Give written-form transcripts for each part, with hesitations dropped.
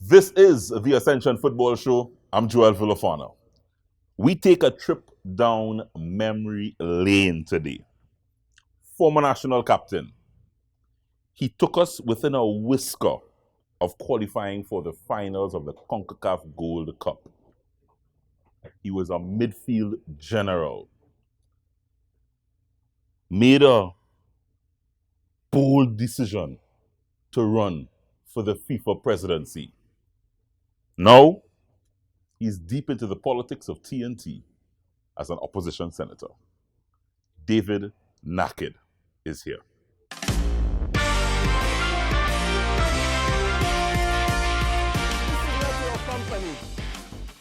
This is the Ascension Football Show. I'm Joel Villafana. We take a trip down memory lane today. Former national captain. He took us within a whisker of qualifying for the finals of the CONCACAF Gold Cup. He was a midfield general. Made a bold decision to run for the FIFA presidency. Now, he's deep into the politics of TNT as an opposition senator. David Naked is here. This is not your company.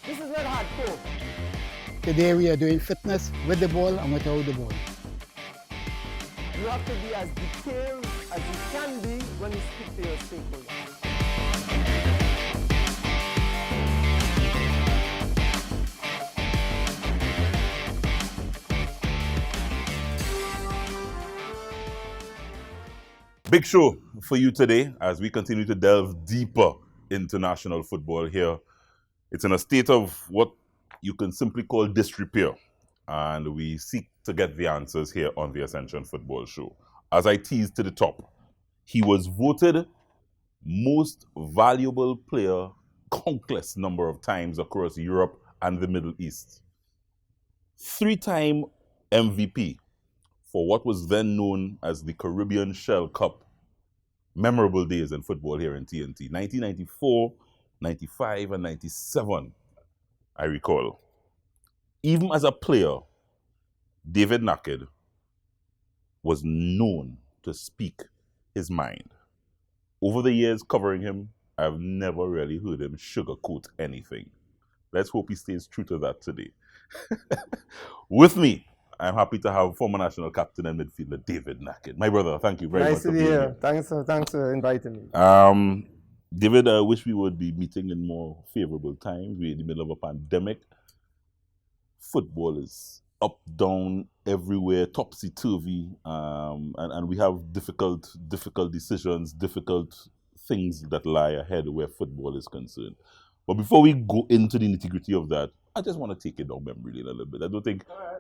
This is not hardcore. Today we are doing fitness with the ball and without the ball. You have to be as detailed as you can be when you speak to your stakeholders. Big show for you today as we continue to delve deeper into national football here. It's in a state of what you can simply call disrepair, and we seek to get the answers here on the Ascension Football Show. As I teased to the top, he was voted most valuable player countless number of times across Europe and the Middle East. 3-time MVP for what was then known as the Caribbean Shell Cup. Memorable days in football here in TNT. 1994, 95, and 97, I recall. Even as a player, David Naked was known to speak his mind. Over the years covering him, I've never really heard him sugarcoat anything. Let's hope he stays true to that today. With me, I'm happy to have former national captain and midfielder David Naked. My brother, thank you very much for being here. Thanks for inviting me. David, I wish we would be meeting in more favorable times. We're in the middle of a pandemic. Football is up, down, everywhere, topsy-turvy, and we have difficult decisions, difficult things that lie ahead where football is concerned. But before we go into the nitty-gritty of that, I just want to take it down memory lane a little bit. I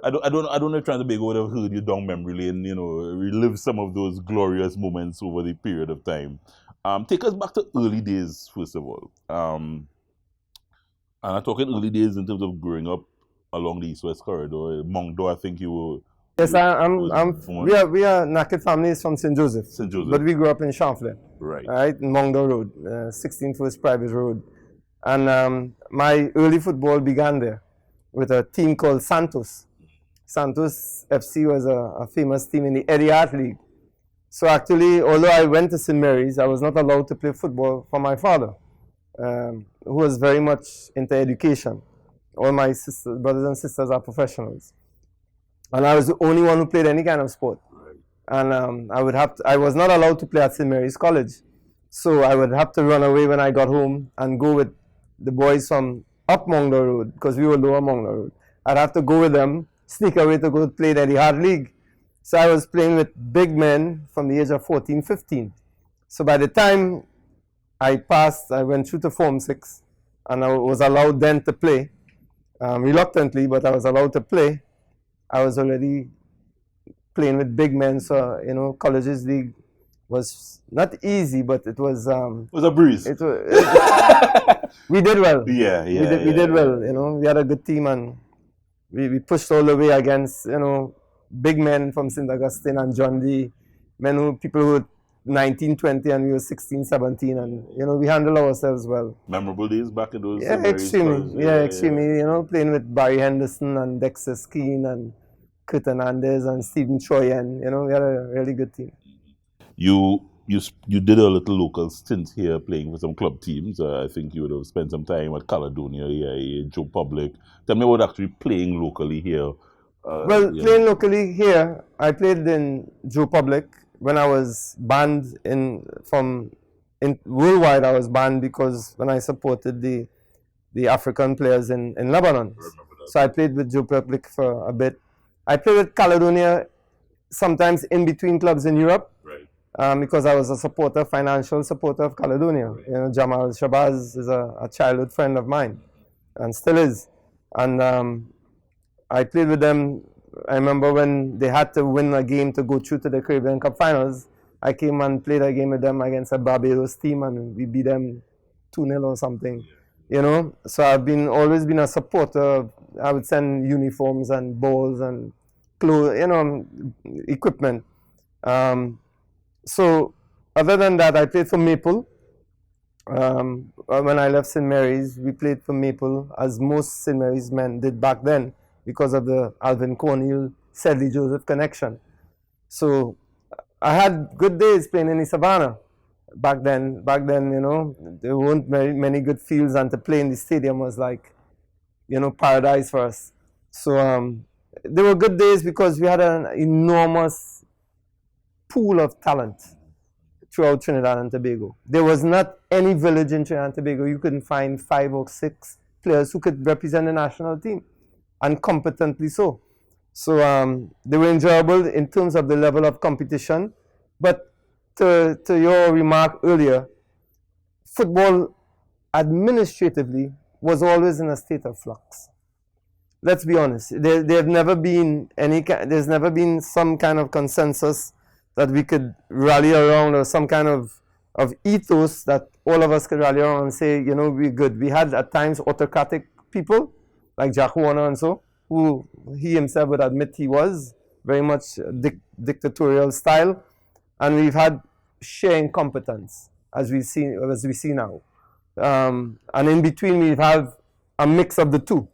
don't know if trying to be would have heard you down memory lane, relive some of those glorious moments over the period of time. Take us back to early days, first of all. And I'm talking early days in terms of growing up along the East-West corridor. Mongdo, I think you were. Yes, we are Naked families from St. Joseph. St. Joseph. But we grew up in Champlain. Right. Right, in Mongdo Road, 16 First Private Road. And my early football began there with a team called Santos. Santos FC was a famous team in the Etihad League. So actually, although I went to St. Mary's, I was not allowed to play football for my father, who was very much into education. All my brothers and sisters are professionals. And I was the only one who played any kind of sport. And I was not allowed to play at St. Mary's College. So I would have to run away when I got home and go with the boys from up Mongdo Road, because we were lower Mongdo Road. I'd have to go with them, sneak away to go play the Etihad League. So I was playing with big men from the age of 14, 15. So by the time I passed, I went through to Form 6, and I was allowed then to play. Reluctantly, but I was allowed to play. I was already playing with big men, so, Colleges League was not easy, but it was... it was a breeze. We did well. We did well, we had a good team, and we pushed all the way against, big men from St. Augustine and John D. People who were 19, 20, and we were 16, 17, and, we handled ourselves well. Memorable days back in those Yeah, extremely. Extremely, playing with Barry Henderson and Dexter Skeen and Kurt Hernandez and Stephen Choi, and, we had a really good team. You did a little local stint here playing for some club teams. I think you would have spent some time at Caledonia, Joe Public. Tell me about actually playing locally here. Playing locally here, I played in Joe Public when I was banned worldwide. I was banned because when I supported the African players in Lebanon. So I played with Joe Public for a bit. I played with Caledonia sometimes in between clubs in Europe. Right. because I was a supporter, financial supporter of Caledonia. You know, Jamal Shabazz is a childhood friend of mine, and still is. And I played with them. I remember when they had to win a game to go through to the Caribbean Cup Finals. I came and played a game with them against a Barbados team, and we beat them 2-0 or something. You know, so I've always been a supporter. I would send uniforms and balls and clothes, you know, equipment. So other than that, I played for Maple. When I left St. Mary's, we played for Maple, as most St. Mary's men did back then, because of the Alvin Cornell, Sedley Joseph connection. So I had good days playing in the Savannah back then. You know, there weren't many good fields, and to play in the stadium was like, you know, paradise for us. So there were good days because we had an enormous pool of talent throughout Trinidad and Tobago. There was not any village in Trinidad and Tobago you couldn't find 5 or 6 players who could represent the national team, and competently so. So they were enjoyable in terms of the level of competition. But to your remark earlier, football administratively was always in a state of flux. Let's be honest. There's never been some kind of consensus that we could rally around, or some kind of ethos that all of us could rally around and say, you know, we're good. We had at times autocratic people like Jack Warner and so, who he himself would admit he was very much dictatorial style, and we've had sheer incompetence as we see now, and in between we have a mix of the two.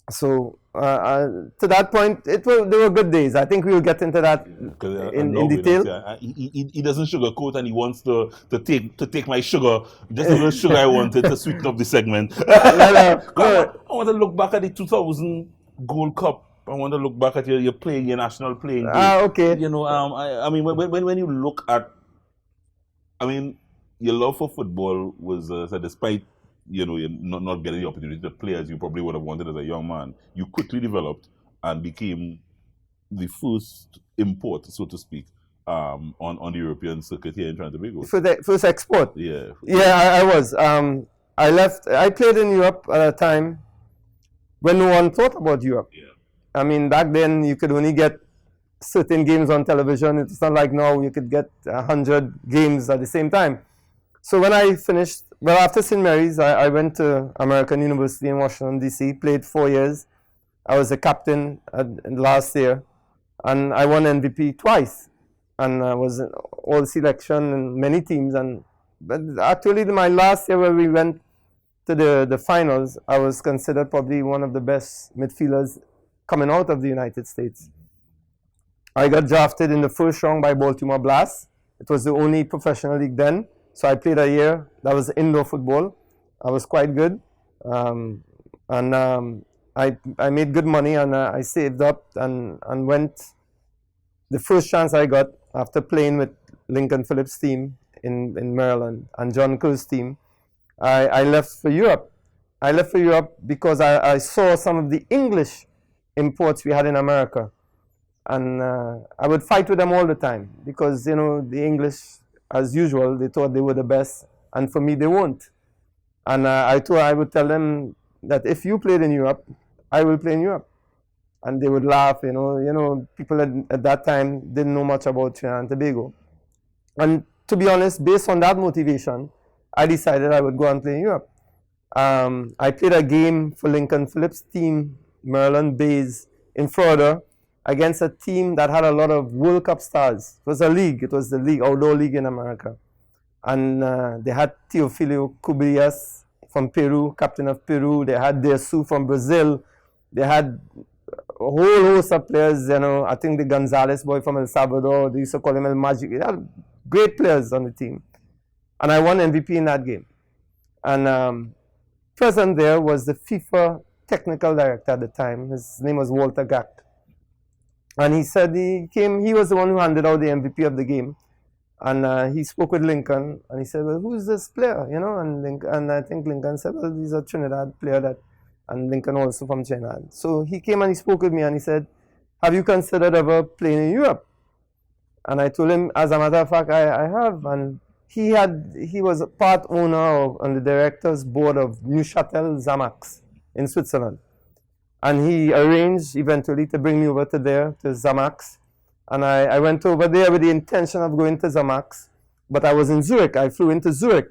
So to that point, there were good days. I think we will get into that in detail. He doesn't sugarcoat, and he wants to take my sugar, just a little sugar I wanted to sweeten up the segment. I want to look back at the 2000 Gold Cup. I want to look back at your playing, your national playing game. Okay. You know, I mean, when you look at, I mean, your love for football was so despite, you know, you're not getting the opportunity to play as you probably would have wanted as a young man, you quickly developed and became the first import, so to speak, on the European circuit here in Trinidad and Tobago. First export. Yeah. Yeah, I was. I played in Europe at a time when no one thought about Europe. Yeah. I mean, back then you could only get certain games on television. It's not like now you could get 100 games at the same time. So when I finished, well, after St. Mary's, I went to American University in Washington, D.C., played 4 years. I was a captain last year, and I won MVP twice, and I was in all selection and many teams. But actually, my last year where we went to the finals, I was considered probably one of the best midfielders coming out of the United States. I got drafted in the first round by Baltimore Blast. It was the only professional league then. So I played a year. That was indoor football. I was quite good. I made good money, and I saved up and went. The first chance I got after playing with Lincoln Phillips' team in Maryland and John Kerr's team, I left for Europe. I left for Europe because I saw some of the English imports we had in America. And I would fight with them all the time because, you know, the English, as usual, they thought they were the best, and for me, they weren't. And I would tell them that if you played in Europe, I will play in Europe. And they would laugh, you know, people at that time didn't know much about Trinidad and Tobago. And to be honest, based on that motivation, I decided I would go and play in Europe. I played a game for Lincoln Phillips' team, Maryland Bays, in Florida, against a team that had a lot of World Cup stars. It was a league. It was the league, outdoor league in America. And they had Teofilio Cubillas from Peru, captain of Peru. They had Dersu from Brazil. They had a whole host of players, you know. I think the Gonzalez boy from El Salvador, they used to call him El Magic. They had great players on the team. And I won MVP in that game. And present there was the FIFA technical director at the time. His name was Walter Gack. And he said he was the one who handed out the MVP of the game. And he spoke with Lincoln, and he said, well, who's this player, you know? And I think Lincoln said, well, he's a Trinidad player, and Lincoln also from Trinidad. So he came and he spoke with me, and he said, have you considered ever playing in Europe? And I told him, as a matter of fact, I have. And he was a part owner on the directors board of Neuchâtel Xamax in Switzerland. And he arranged eventually to bring me over to there, to Xamax. And I went over there with the intention of going to Xamax, but I was in Zurich. I flew into Zurich.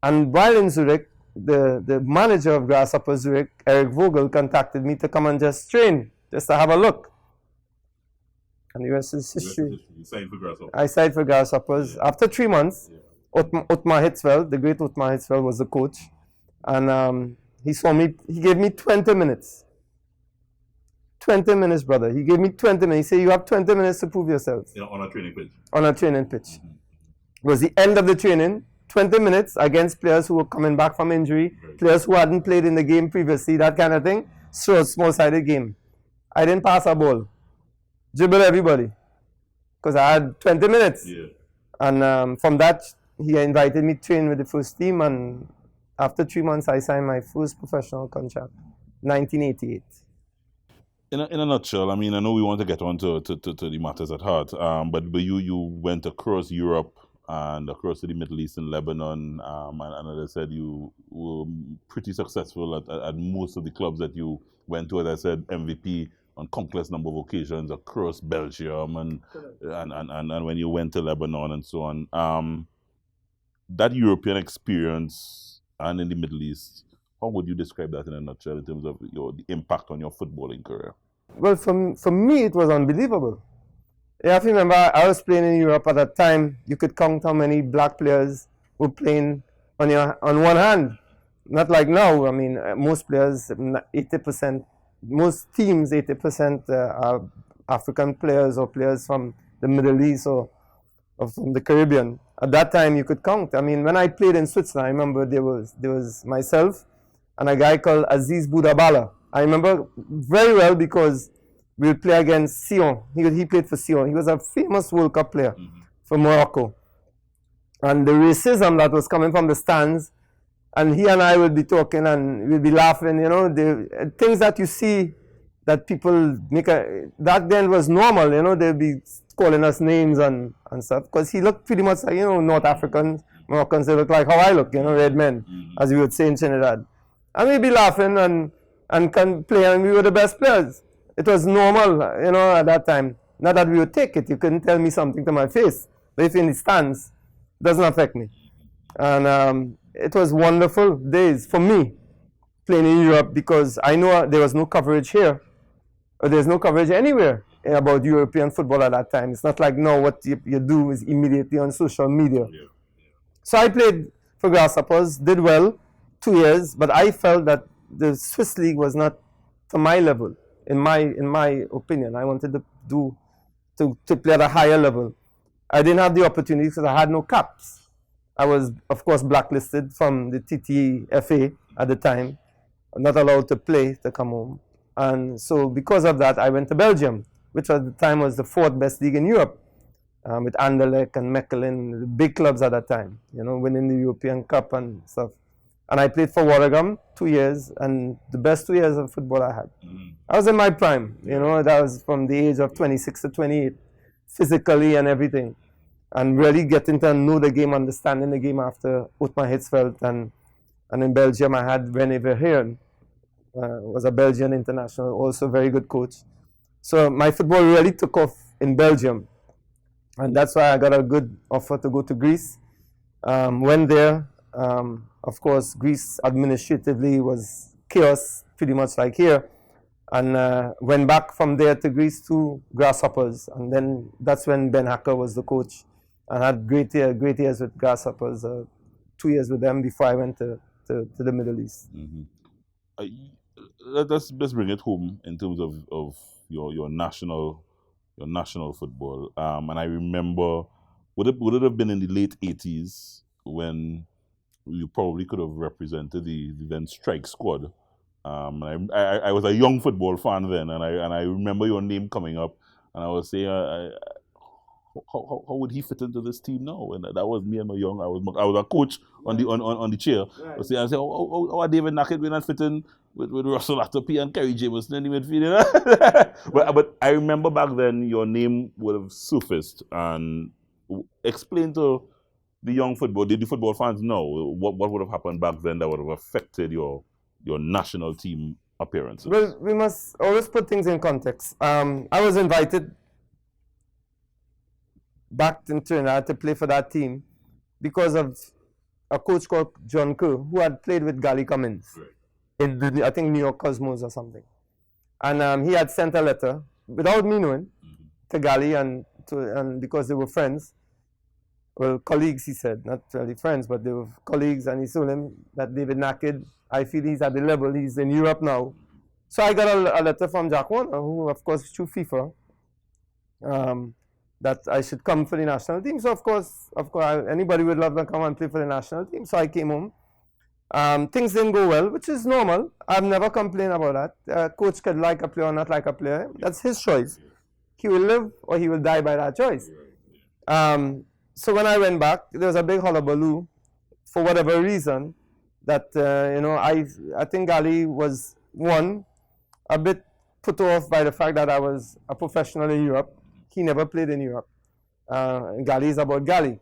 And while in Zurich, the manager of Grasshopper Zurich, Eric Vogel, contacted me to come and just train, just to have a look. And the rest is history. You signed for Grasshoppers. I signed for Grasshoppers. Yeah. After 3 months, yeah. Otmar Hitzfeld, the great Otmar Hitzfeld, was the coach. And he gave me 20 minutes. 20 minutes, brother. He gave me 20 minutes. He said, you have 20 minutes to prove yourself. On a training pitch? On a training pitch. Mm-hmm. It was the end of the training. 20 minutes against players who were coming back from injury, right. Players who hadn't played in the game previously, that kind of thing. So a small-sided game. I didn't pass a ball. Dribble everybody. Because I had 20 minutes. Yeah. And from that, he invited me to train with the first team. And after 3 months, I signed my first professional contract, 1988. In a nutshell, I mean, I know we want to get on to the matters at heart, but you went across Europe and across to the Middle East and Lebanon, and as I said, you were pretty successful at most of the clubs that you went to. As I said, MVP on countless number of occasions across Belgium and when you went to Lebanon and so on. That European experience and in the Middle East, how would you describe that in a nutshell in terms of the impact on your footballing career? Well, for me, it was unbelievable. You have to remember, I was playing in Europe at that time. You could count how many black players were playing on one hand. Not like now. I mean, most players, 80%, most teams, 80% are African players or players from the Middle East or from the Caribbean. At that time, you could count. I mean, when I played in Switzerland, I remember there was myself and a guy called Aziz Boudabala. I remember very well because we would play against Sion. He played for Sion. He was a famous World Cup player for Morocco. And the racism that was coming from the stands, and he and I would be talking and we'd be laughing, you know, the things that you see that people that then was normal, you know, they'd be calling us names and stuff. Because he looked pretty much like, you know, North Africans, Moroccans, they look like how I look, you know, red men, as we would say in Trinidad. And we'd be laughing and can play, and we were the best players. It was normal, you know, at that time. Not that we would take it. You couldn't tell me something to my face. But if in the stands, it doesn't affect me. And it was wonderful days for me playing in Europe because I know there was no coverage here. Or there's no coverage anywhere about European football at that time. It's not like now what you do is immediately on social media. Yeah. So I played for Grasshoppers, did well, 2 years, but I felt that the Swiss league was not to my level. In my opinion, I wanted to play at a higher level. I didn't have the opportunity because I had no caps. I was, of course, blacklisted from the TTFA at the time. I'm not allowed to play to come home. And so because of that, I went to Belgium, which at the time was the 4th best league in Europe, with Anderlecht and Mechelen, the big clubs at that time, you know, winning the European Cup and stuff. And I played for Waregem 2 years, and the best 2 years of football I had. I was in my prime, you know, that was from the age of 26 to 28, physically and everything. And really getting to know the game, understanding the game after Otmar Hitzfeld. And in Belgium, I had René Verheeren, was a Belgian international, also very good coach. So my football really took off in Belgium. And that's why I got a good offer to go to Greece. Went there. Of course, Greece administratively was chaos, pretty much like here. And went back from there to Greece to Grasshoppers. And then that's when Ben Hacker was the coach. I had great years with Grasshoppers, 2 years with them before I went to the Middle East. Let's bring it home in terms of your national football. And I remember, would it have been in the late 80s when you probably could have represented the then strike squad. I was a young football fan then, and I remember your name coming up, and I was saying, how would he fit into this team now? And that was me and my young. I was a coach on the chair. Right. I say, how are David Nackett going to fit in with Russell Atterpy and Kerry Jameson in the midfield? You know? but I remember back then your name would have surfaced, and explain to the football fans know what would have happened back then that would have affected your national team appearances. Well, we must always put things in context. I was invited back in Trinidad to play for that team because of a coach called John Kerr, who had played with Gally Cummins in I think New York Cosmos or something. And he had sent a letter without me knowing to Gally and because they were friends. Well, colleagues, he said, not really friends, but they were colleagues, and he told him that David Nackett, I feel he's at the level, he's in Europe now. So I got a letter from Jack Warner, who, of course, through FIFA, that I should come for the national team. So, of course, anybody would love to come and play for the national team. So I came home. Things didn't go well, which is normal. I've never complained about that. Coach could like a player or not like a player. That's his choice. He will live or he will die by that choice. So when I went back, there was a big hullabaloo for whatever reason that, I think Gally was, one, a bit put off by the fact that I was a professional in Europe. He never played in Europe. Gally is about Gally.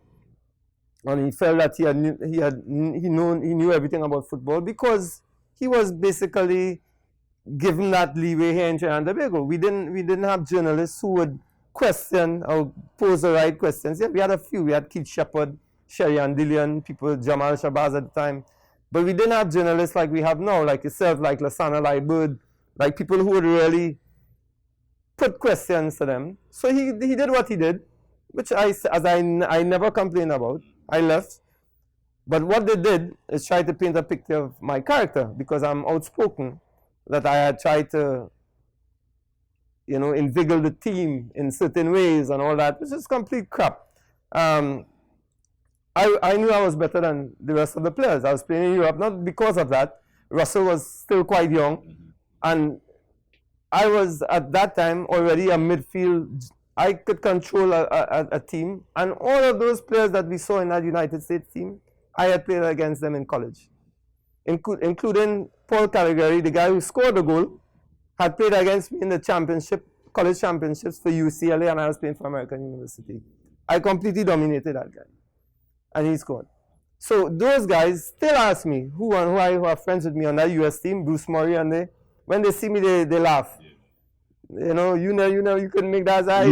And he felt that he knew everything about football because he was basically given that leeway here in Trinidad and Tobago. We didn't have journalists who would question or pose the right questions. Yeah, we had a few. We had Keith Shepard, Sherry Andillion, people, Jamal Shabazz at the time. But we didn't have journalists like we have now, like yourself, like Lasana Lightbird, like people who would really put questions to them. So he did what he did, which I never complained about. I left. But what they did is try to paint a picture of my character because I'm outspoken, that I had tried to inveigle the team in certain ways and all that, which is complete crap. I knew I was better than the rest of the players. I was playing in Europe, not because of that. Russell was still quite young, and I was at that time already a midfield. I could control a team, and all of those players that we saw in that United States team, I had played against them in college, including Paul Caligari, the guy who scored the goal, had played against me in the college championships for UCLA, and I was playing for American University. I completely dominated that guy, and he scored. So those guys still ask me, who are friends with me on that US team, Bruce Murray, and when they see me, they laugh. You couldn't make that eye,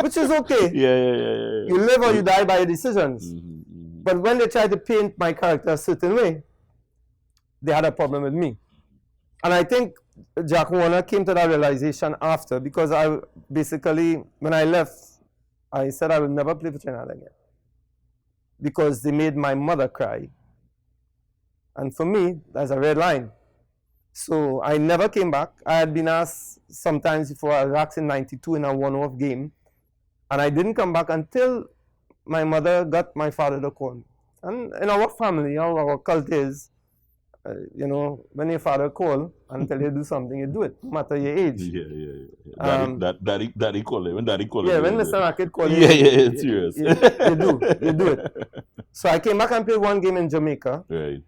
which is okay. Yeah. You live or you die by your decisions. But when they try to paint my character a certain way, they had a problem with me. And I think Jack Warner came to that realization after, because when I left, I said I will never play for Trinidad again. Because they made my mother cry. And for me, that's a red line. So I never came back. I had been asked sometimes before. I was asked in '92 in a one-off game. And I didn't come back until my mother got my father to call me. And in our family, our cult is, when your father call and tell you to do something, you do it, no matter your age. Yeah. Daddy call it. When daddy call it. Yeah, when Mr. Nackett call you. Yeah, it's serious. You do it. So I came back and played one game in Jamaica. Right.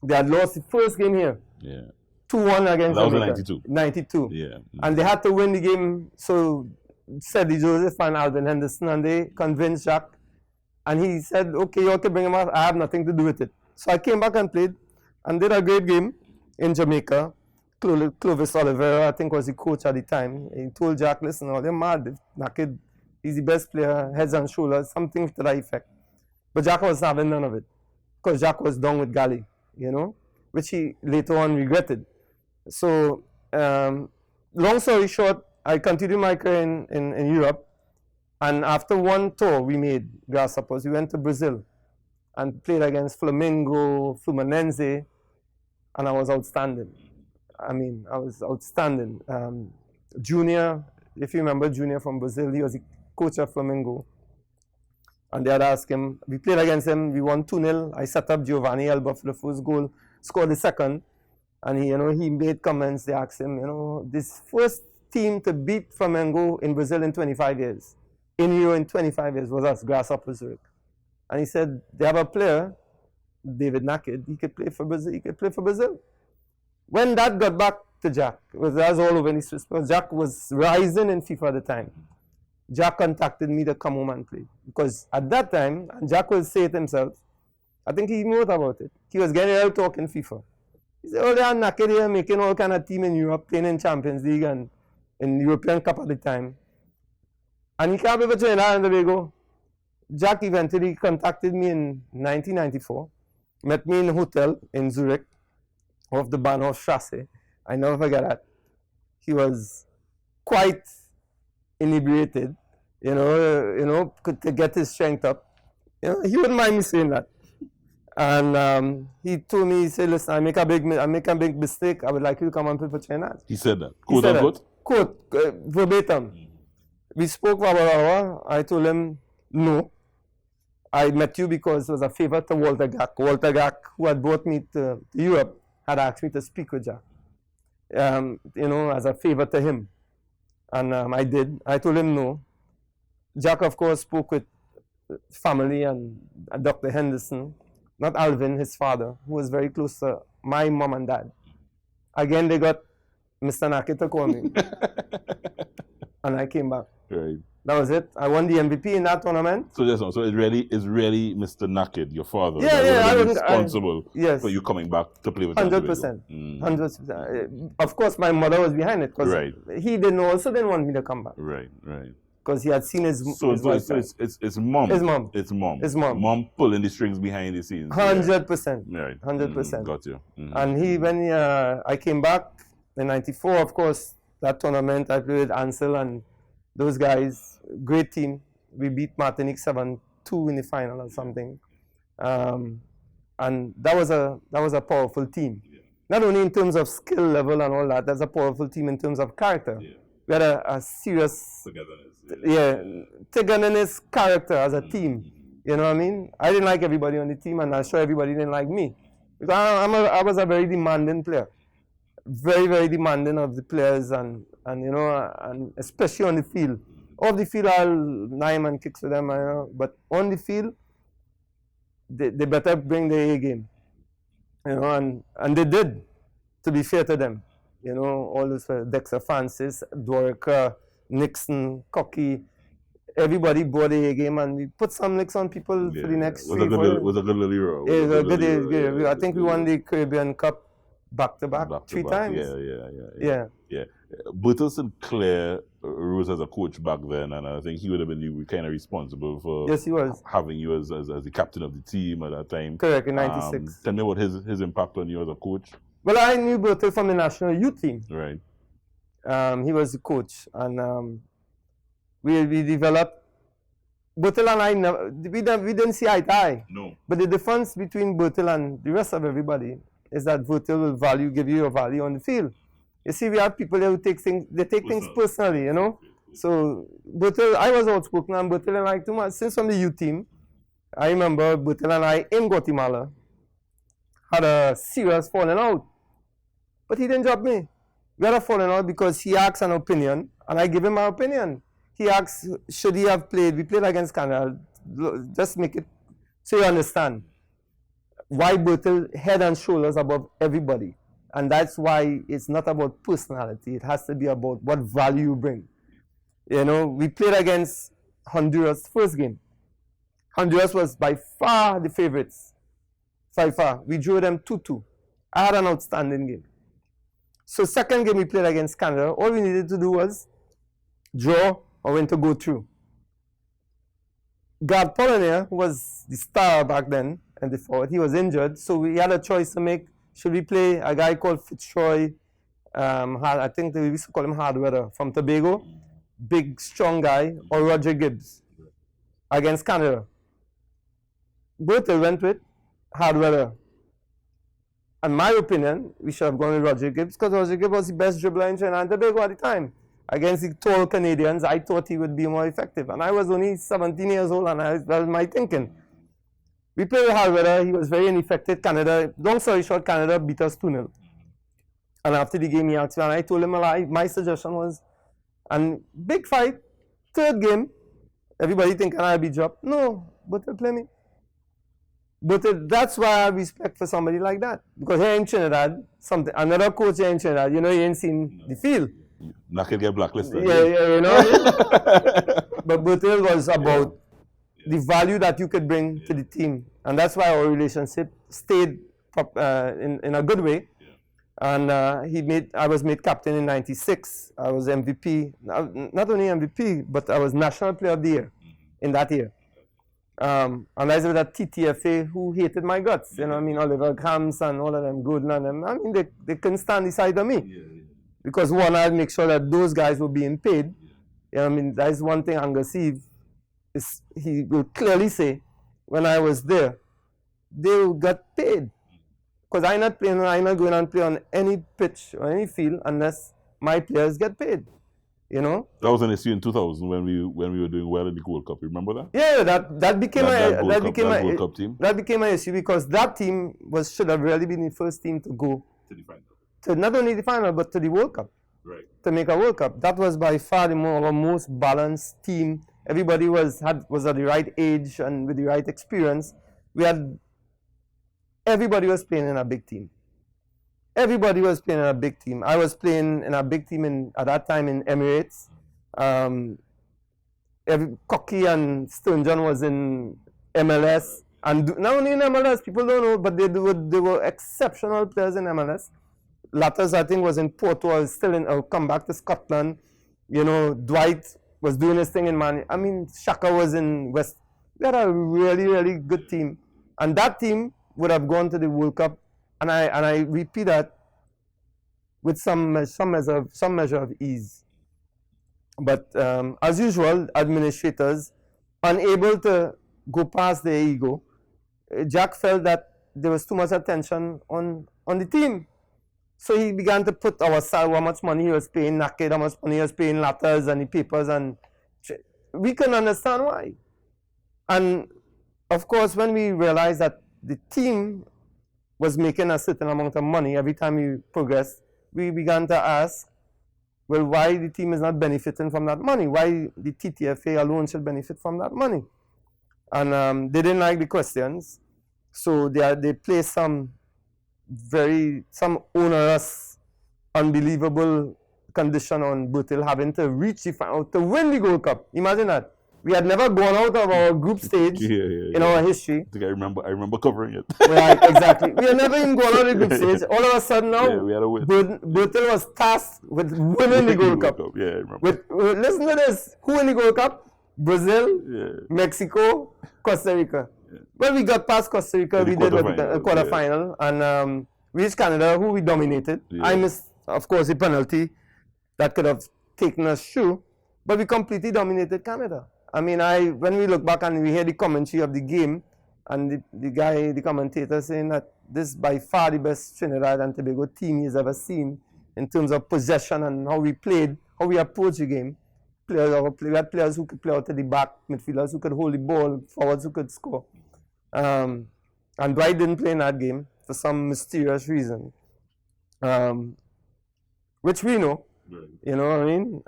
They had lost the first game here. Yeah. 2-1 against That was Jamaica. in 92. 92. Yeah. And they had to win the game, so Sedley Joseph and Alvin Henderson, and they convinced Jack. And he said, okay, you can bring him out. I have nothing to do with it. So I came back and played and did a great game in Jamaica. Clovis Oliveira, I think, was the coach at the time. He told Jack, listen, they're mad. Nackett, he's the best player, heads and shoulders, something to that effect. But Jack was having none of it because Jack was down with Gally, which he later on regretted. So, long story short, I continued my career in Europe. And after one tour we made, Grasshoppers, we went to Brazil and played against Flamengo, Fluminense, and I was outstanding. I was outstanding. Junior, if you remember Junior from Brazil, he was the coach of Flamengo. And they had asked him, we played against him, we won 2-0. I set up Giovanni Elba for the first goal, scored the second. And he made comments. They asked him, this first team to beat Flamengo in Brazil in 25 years. in Euro in 25 years was us, Grasshopper Zurich. And he said, they have a player, David Naked, he could play for Brazil. When that got back to Jack, that was all over in his response. Jack was rising in FIFA at the time. Jack contacted me to come home and play. Because at that time, and Jack will say it himself, I think he wrote about it. He was getting out talking FIFA. He said, oh, they are Naked here making all kind of team in Europe, playing in Champions League and in European Cup at the time. And he can't be for Trinidad and Tobago. Jack eventually contacted me in 1994, met me in a hotel in Zurich, off the Bahnhofstrasse. I never forget that. He was quite inebriated, to get his strength up. He wouldn't mind me saying that. And he told me, he said, listen, I make a big mistake. I would like you to come and play for Trinidad. He said that. Quote unquote? Quote, verbatim. We spoke for about an hour. I told him, no. I met you because it was a favor to Walter Gack. Walter Gack, who had brought me to Europe, had asked me to speak with Jack, as a favor to him. And I did. I told him no. Jack, of course, spoke with family and Dr. Henderson, not Alvin, his father, who was very close to my mom and dad. Again, they got Mr. Naki to call me. And I came back. Right. That was it. I won the MVP in that tournament. So it's really Mr. Naked, your father, I was was responsible for you coming back to play with 100%. 100%. Of course, my mother was behind it because he also didn't want me to come back. Right. Because he had seen his wife. It's mom. His mom. Mom pulling the strings behind the scenes. 100%. Right. 100%. Got you. And when I came back in '94, of course, that tournament I played with Ansel and those guys, great team. We beat Martinique 7-2 in the final or something. And that was a powerful team. Not only in terms of skill level and all that, that's a powerful team in terms of character. Yeah. We had a serious togetherness character as a team. You know what I mean? I didn't like everybody on the team, and I'm sure everybody didn't like me. Because I was a very demanding player. Very, very demanding of the players and especially on the field. Off the field, I'll 9-man kicks with them, but on the field, they better bring the A game. And they did, to be fair to them. All those Dexter Francis, Dorica, Nixon, Cocky, everybody brought the A game, and we put some licks on people for the next 3 years. It was a good little hero. Yeah, it was a good year. I think we won the Caribbean Cup back-to-back 3 times. Yeah. Bertel Sinclair rose as a coach back then, and I think he would have been kind of responsible for yes, he was. Having you as the captain of the team at that time. Correct, in '96. Tell me about his impact on you as a coach. Well, I knew Bertel from the national youth team. Right. He was the coach, and we developed. Bertel and I we didn't see eye to eye. No. But the difference between Bertel and the rest of everybody is that Bertel will give you a value on the field. You see, we have people there who take things personally, So Bertel, I was outspoken, and Bertel and I too much. Since from the youth team, I remember Bertel and I in Guatemala had a serious falling out. But he didn't drop me. We had a falling out because he asked an opinion, and I give him my opinion. He asked, should he have played? We played against Canada. Just make it so you understand why Bertel head and shoulders above everybody. And that's why it's not about personality. It has to be about what value you bring. We played against Honduras first game. Honduras was by far the favorites. By far. We drew them 2-2. I had an outstanding game. So second game we played against Canada, all we needed to do was draw or when to go through. Gard Pollinier, who was the star back then and the forward, he was injured, so we had a choice to make. Should we play a guy called Fitzroy? I think we used to call him Hardweather from Tobago, big, strong guy, or Roger Gibbs against Canada. Bertel went with Hardweather. In my opinion, we should have gone with Roger Gibbs because Roger Gibbs was the best dribbler in Trinidad and Tobago at the time. Against the tall Canadians, I thought he would be more effective. And I was only 17 years old, and that was my thinking. We played with Hardweather. He was very ineffective. Canada, long story short, Canada beat us 2-0. And after the game, he asked me, and I told him my suggestion was, and big fight, third game, Everybody thinking I'll be dropped. No, but they'll play me. But that's why I have respect for somebody like that. Because here in Trinidad, another coach here in Trinidad, you know, he ain't seen the field. Not gonna get blacklisted. Yeah, you know. But Bertil was about the value that you could bring to the team. And that's why our relationship stayed in a good way. And I was made captain in '96. I was MVP, not only MVP, but I was National Player of the Year in that year. And I was with that TTFA who hated my guts. You know, I mean, Oliver Grams and all of them, Gooden and them. I mean, they couldn't stand the sight of me. Because one, I'd make sure that those guys were being paid. You know, I mean, that's one thing Angus Eve, he would clearly say, when I was there, they got paid. Because I'm not going and play on any pitch or any field unless my players get paid. You know? That was an issue in 2000 when we were doing well in the World Cup. You remember that? Yeah, that became World Cup team. That became an issue because that team should have really been the first team to go To the final. to not only the final but to the World Cup. Right. To make a World Cup. That was by far the most balanced team. Everybody was at the right age and with the right experience. Everybody was playing in a big team. Everybody was playing in a big team. I was playing in a big team at that time in Emirates. Cocky and Sturgeon was in MLS. And not only in MLS, people don't know, but they were exceptional players in MLS. Latters, I think, was in Porto, was still come back to Scotland. You know, Dwight was doing his thing in Man. I mean, Shaka was in West. We had a really, really good team. And that team would have gone to the World Cup, and I repeat that with some measure of ease. But as usual, administrators unable to go past their ego. Jack felt that there was too much attention on the team, so he began to put our salary, how much money he was paying Naked, how much money he was paying Latters and the papers, and we can understand why. And of course, when we realized that the team was making a certain amount of money every time we progressed, we began to ask, well, why the team is not benefiting from that money? Why the TTFA alone should benefit from that money? And they didn't like the questions, so they placed some onerous, unbelievable condition on Bertil having to reach the final to win the Gold Cup. Imagine that. We had never gone out of our group stage in our history. I think I remember covering it. Right, exactly. We had never even gone out of the group stage. All of a sudden now, we had a win. Bertil was tasked with winning the Gold Cup. Yeah, I remember. Listen to this. Who won the Gold Cup? Brazil, Mexico, Costa Rica. Yeah. Well, we got past Costa Rica. We did a quarterfinal. And we reached Canada, who we dominated. Yeah. I missed, of course, the penalty that could have taken us through. But we completely dominated Canada. I mean, when we look back and we hear the commentary of the game, and the commentator saying that this is by far the best Trinidad and Tobago team he's ever seen in terms of possession and how we played, how we approached the game. We had players who could play out to the back, midfielders who could hold the ball, forwards who could score. And Dwight didn't play in that game for some mysterious reason, which we know. You know what I mean?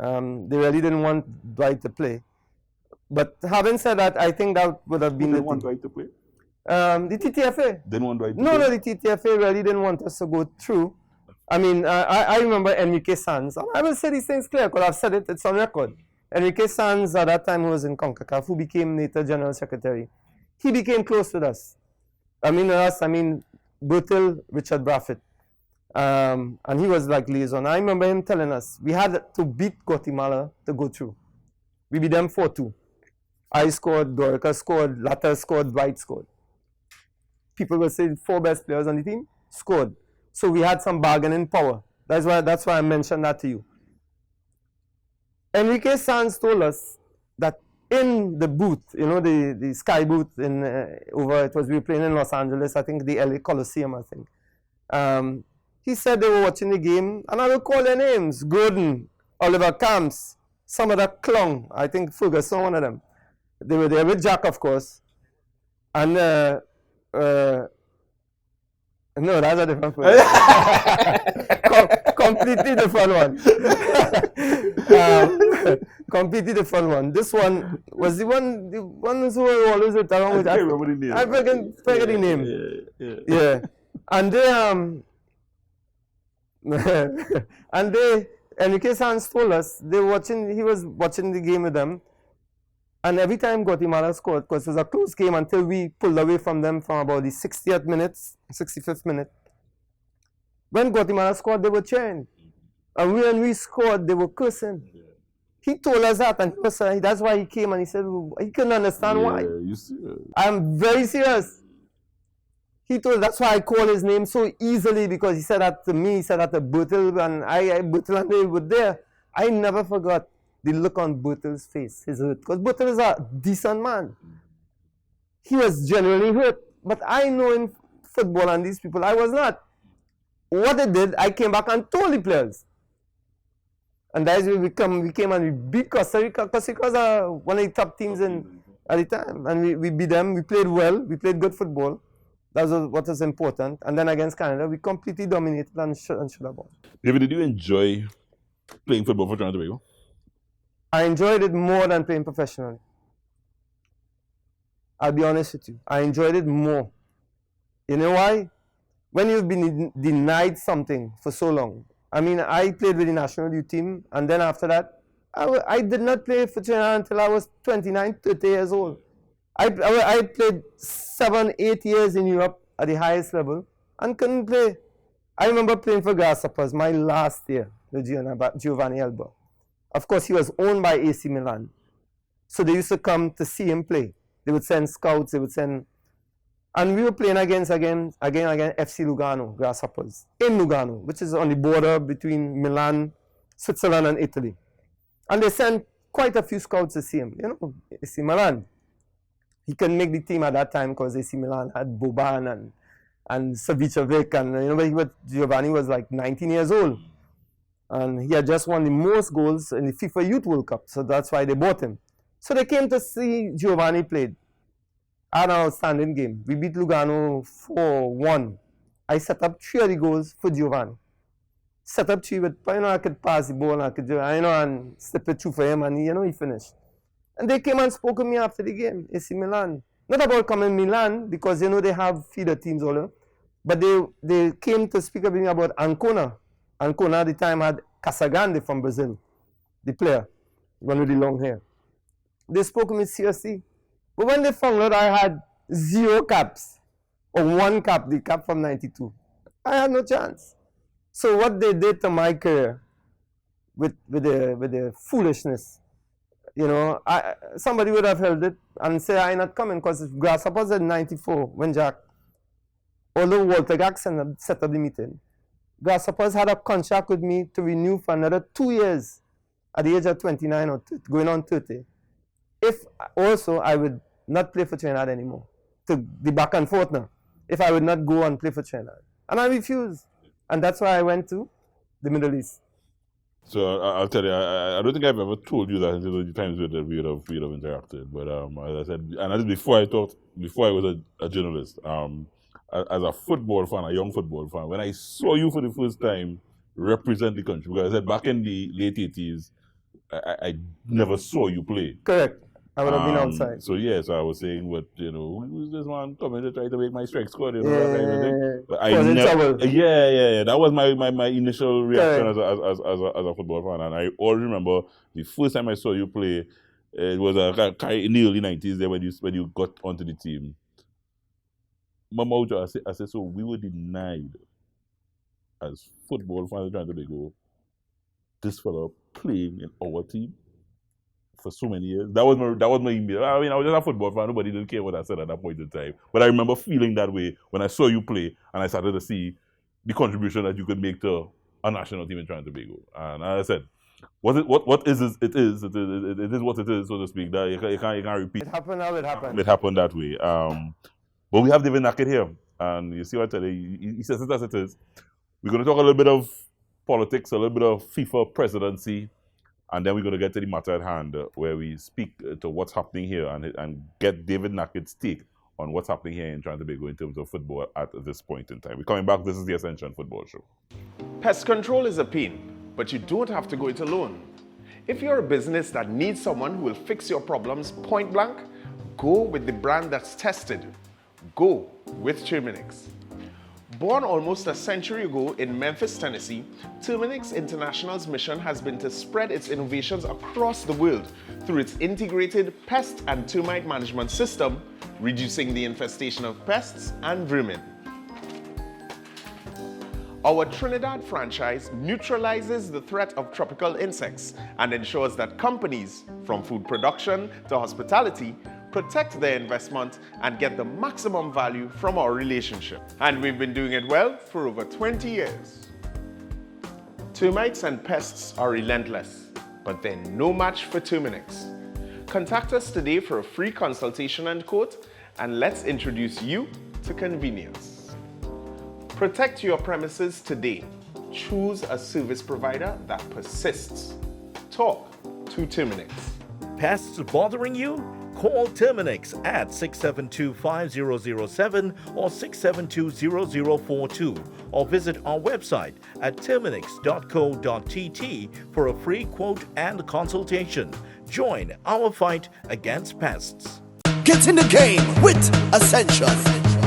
They really didn't want Dwight to play. But having said that, I think that would have been the one Dwight to play. The TTFA. Didn't want Dwight to play? No, the TTFA really didn't want us to go through. I mean, I remember Enrique Sanz. I will say these things clear because I've said it, it's on record. Enrique Sanz, at that time, who was in CONCACAF, who became later General Secretary. He became close with us. I mean, Bertil, Richard Braffett. And he was like liaison. I remember him telling us, we had to beat Guatemala to go through. We beat them 4-2. I scored, Dorica scored, Latta scored, Dwight scored. People will say 4 best players on the team scored. So we had some bargaining power. That's why I mentioned that to you. Enrique Sanz told us that in the booth, you know, the sky booth we were playing in Los Angeles, I think the LA Coliseum, I think. He said they were watching the game, and I will call their names: Gordon, Oliver Camps, some of that clown, I think Ferguson, one of them. They were there with Jack, of course. And No, that's a different person. Completely different one. Completely different one. This one was the one who always went around with. I can't remember the name. I forget the name. Yeah. And they and they Enrique Sanz told us he was watching the game with them. And every time Guatemala scored, because it was a close game until we pulled away from them from about the 60th minute, 65th minute. When Guatemala scored, they were cheering. And when we scored, they were cursing. He told us that, and that's why he came and he said he couldn't understand why. You see, I'm very serious. He told that's why I call his name so easily, because he said that to me, he said that to Bertil, and Bertil and they were there. I never forgot the look on Bertil's face, his hurt, because Bertil is a decent man. He was genuinely hurt, but I know in football and these people, I was not. What they did, I came back and told the players. And that's where we came and we beat Costa Rica. Costa Rica was one of the top teams at the time. And we beat them, we played well, we played good football. That was what was important. And then against Canada, we completely dominated and should have won. David, did you enjoy playing football for Trinidad and Tobago? I enjoyed it more than playing professionally. I'll be honest with you. I enjoyed it more. You know why? When you've been denied something for so long. I mean, I played with the national youth team, and then after that, I did not play for Trinidad until I was 29, 30 years old. I played 7, 8 years in Europe at the highest level and couldn't play. I remember playing for Grasshoppers my last year with Giovanni Elba. Of course, he was owned by AC Milan. So they used to come to see him play. They would send scouts, and we were playing against FC Lugano, Grasshoppers, in Lugano, which is on the border between Milan, Switzerland, and Italy. And they sent quite a few scouts to see him. You know, AC Milan. He couldn't make the team at that time because AC Milan had Boban and Savicevic, and Giovanni was like 19 years old. And he had just won the most goals in the FIFA Youth World Cup, so that's why they bought him. So they came to see Giovanni played. Had an outstanding game. We beat Lugano 4-1. I set up 3 of the goals for Giovanni. Set up 3 with, I could pass the ball, and slip it through for him, and he finished. And they came and spoke to me after the game, AC Milan. Not about coming Milan, because they have feeder teams all over, but they came to speak with me about Ancona. Ancona at the time had Casagrande from Brazil, the player, one with the long hair. They spoke to me seriously. But when they found out I had 0 caps, or 1 cap, the cap from 92, I had no chance. So what they did to my career with the foolishness, somebody would have held it and say I'm not coming, because Grasshoppers in 94 when although Walter Jackson had set up the meeting, Grasshoppers had a contract with me to renew for another 2 years at the age of 29 or 30, going on 30. If also I would not play for Trinidad anymore, to be back and forth now, if I would not go and play for Trinidad. And I refused. And that's why I went to the Middle East. So I'll tell you, I don't think I've ever told you that until the times that we would have interacted. But as I said, and that is before I was a journalist. As a football fan, a young football fan, when I saw you for the first time represent the country, because I said back in the late 80s, I never saw you play. Correct. I would have been outside. So I was saying, who's this man coming to try to make my strike squad? That kind of thing. But that was my initial reaction as a football fan. And I always remember the first time I saw you play, it was in the early 90s there when you got onto the team. Mama, I said, so we were denied as football fans trying to go, this fellow playing in our team for so many years. That was my email. I mean, I was just a football fan. Nobody didn't care what I said at that point in time. But I remember feeling that way when I saw you play and I started to see the contribution that you could make to a national team in Trinidad and Tobago. And as I said, what is it is what it is, so to speak. That you can't repeat. It happened how it happened. It happened that way. But we have David Nackett here, and you see what I tell you. He says it as it is. We're going to talk a little bit of politics, a little bit of FIFA presidency, and then we're going to get to the matter at hand, where we speak to what's happening here and get David Nackett's take on what's happening here in Trinidad and Tobago in terms of football at this point in time. We're coming back. This is the Ascension Football Show. Pest control is a pain, but you don't have to go it alone. If you're a business that needs someone who will fix your problems point blank, go with the brand that's tested. Go with Terminix. Born almost a century ago in Memphis, Tennessee, Terminix International's mission has been to spread its innovations across the world through its integrated pest and termite management system, reducing the infestation of pests and vermin. Our Trinidad franchise neutralizes the threat of tropical insects and ensures that companies, from food production to hospitality, protect their investment and get the maximum value from our relationship. And we've been doing it well for over 20 years. Termites and pests are relentless, but they're no match for Terminix. Contact us today for a free consultation and quote, and let's introduce you to convenience. Protect your premises today. Choose a service provider that persists. Talk to Terminix. Pests bothering you? Call Terminix at 672-5007 or 672-0042 or visit our website at terminix.co.tt for a free quote and consultation. Join our fight against pests. Get in the game with Ascension.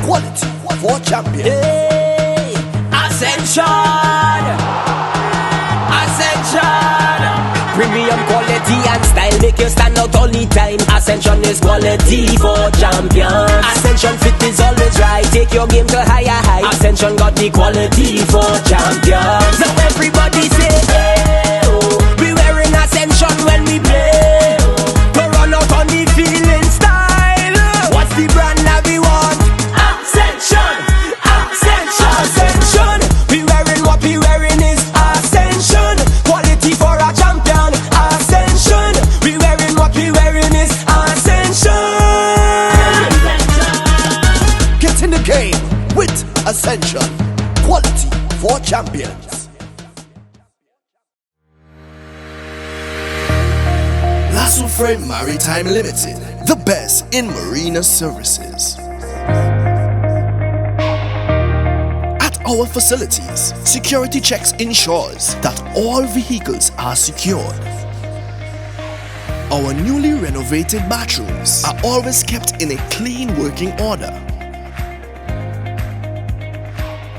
Quality for champions. Hey, Ascension! Ascension! Premium quality and style make you stand out all the time. Ascension is quality for champions. Ascension fit is always right. Take your game to higher heights. Ascension got the quality for champions. So everybody say, hey, oh, we wearing Ascension when we play. To run out on the field in style. What's the brand that we want? Ascension! Ascension! Ascension! We wearing what we wearing is Ascension. Quality for a champion. Ascension! We wearing what we wearing is Ascension. Get in the game with Ascension. Quality for champions. Lasso Frame Maritime Limited, the best in marina services. At our facilities, security checks ensures that all vehicles are secured. Our newly renovated bathrooms are always kept in a clean working order.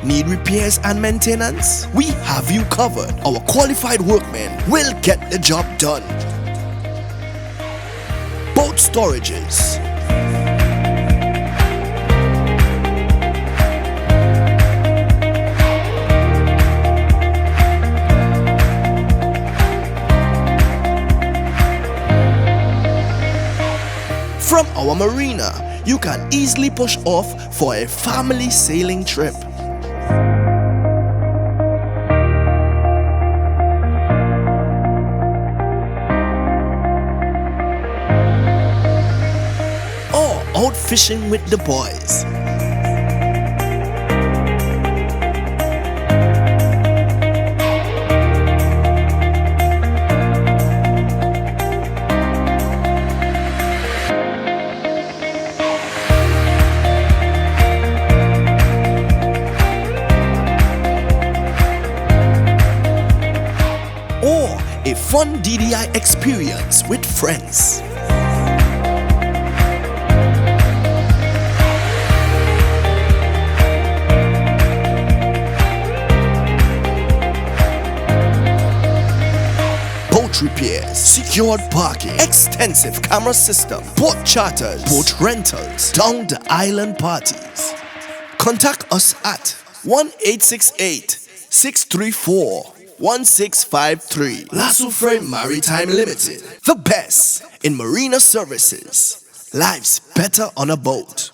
Need repairs and maintenance? We have you covered. Our qualified workmen will get the job done. Boat storages, from our marina, you can easily push off for a family sailing trip. Or out fishing with the boys. Or a fun DDI experience with friends. Boat repairs, secured parking, extensive camera system, boat charters, boat rentals, down the island parties. Contact us at 1-868-634-1653. Lasso Frame Maritime Limited, the best in marina services. Life's better on a boat.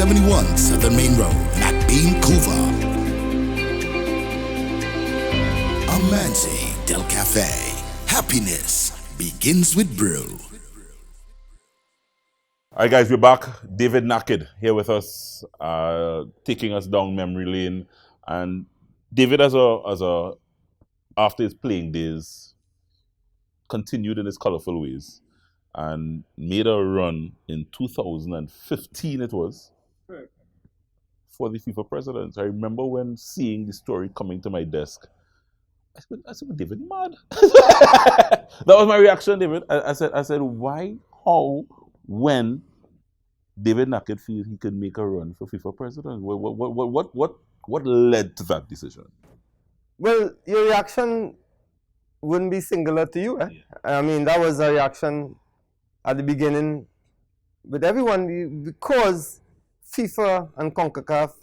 71 Southern Main Road, McBean, Couva. Amanzi Del Cafe. Happiness begins with brew. All right, guys, we're back. David Naked here with us, taking us down memory lane. And David, after his playing days, continued in his colorful ways and made a run in 2015, it was, for the FIFA president. I remember when seeing the story coming to my desk, I said, David, mad. That was my reaction, David. I said, why, how, when David Naked feels he could make a run for FIFA president? What led to that decision? Well, your reaction wouldn't be singular to you. I mean, that was a reaction at the beginning with everyone, because FIFA and CONCACAF,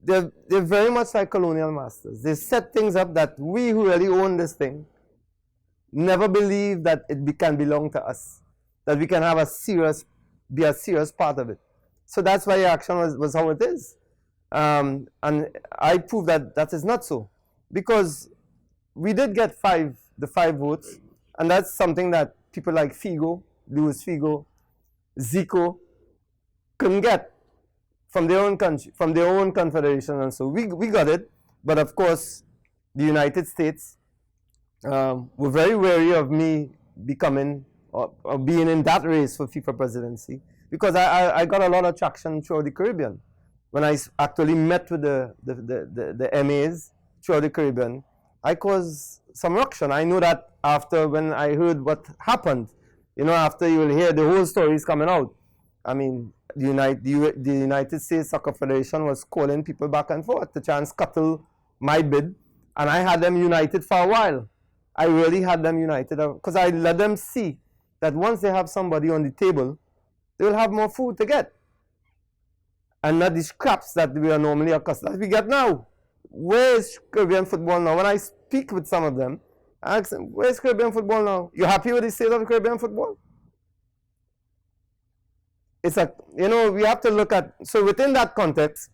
they're very much like colonial masters. They set things up that we who really own this thing never believe that it can belong to us, that we can have be a serious part of it. So that's why your action was how it is. And I proved that is not so, because we did get the five votes, and that's something that people like Figo, Luis Figo, Zico couldn't get from their own country, from their own confederation. And so we got it, but of course the United States were very wary of me becoming or being in that race for FIFA presidency, because I got a lot of traction throughout the Caribbean. When I actually met with the MAs throughout the Caribbean, I caused some ruction. I knew that after, when I heard what happened, after you will hear the whole stories coming out. I mean, the United States Soccer Federation was calling people back and forth to try and scuttle my bid, and I had them united for a while. I really had them united, because I let them see that once they have somebody on the table, they will have more food to get, and not the scraps that we are normally accustomed that we get now. Where is Caribbean football now? When I speak with some of them, I ask them, where's Caribbean football now? You happy with the state of Caribbean football? It's we have to look at, so within that context,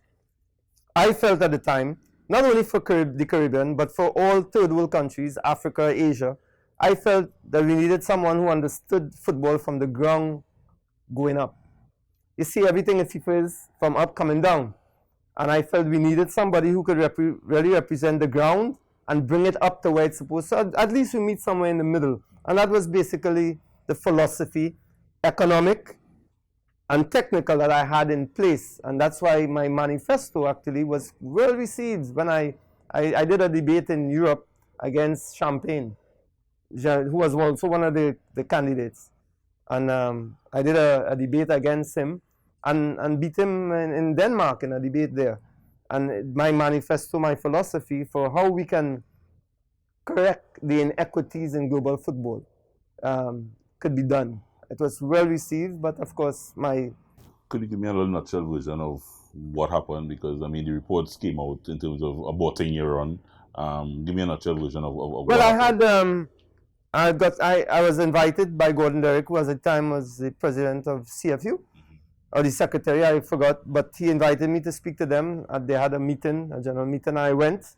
I felt at the time, not only for the Caribbean, but for all third world countries, Africa, Asia, I felt that we needed someone who understood football from the ground going up. You see, everything in FIFA is from up coming down. And I felt we needed somebody who could really represent the ground and bring it up to where it's supposed to. So at least we meet somewhere in the middle. And that was basically the philosophy, economic and technical, that I had in place. And that's why my manifesto actually was well received when I did a debate in Europe against Champagne, who was also one of the candidates. And I did a debate against him and beat him in Denmark in a debate there. And my manifesto, my philosophy for how we can correct the inequities in global football could be done. It was well received, but of course Could you give me a little nutshell version of what happened? Because, I mean, the reports came out in terms of aborting your run. Give me a nutshell version of well, what happened. I was invited by Gordon Derrick, who at the time was the president of CFU, or the secretary, I forgot, but he invited me to speak to them. They had a meeting, a general meeting. I went.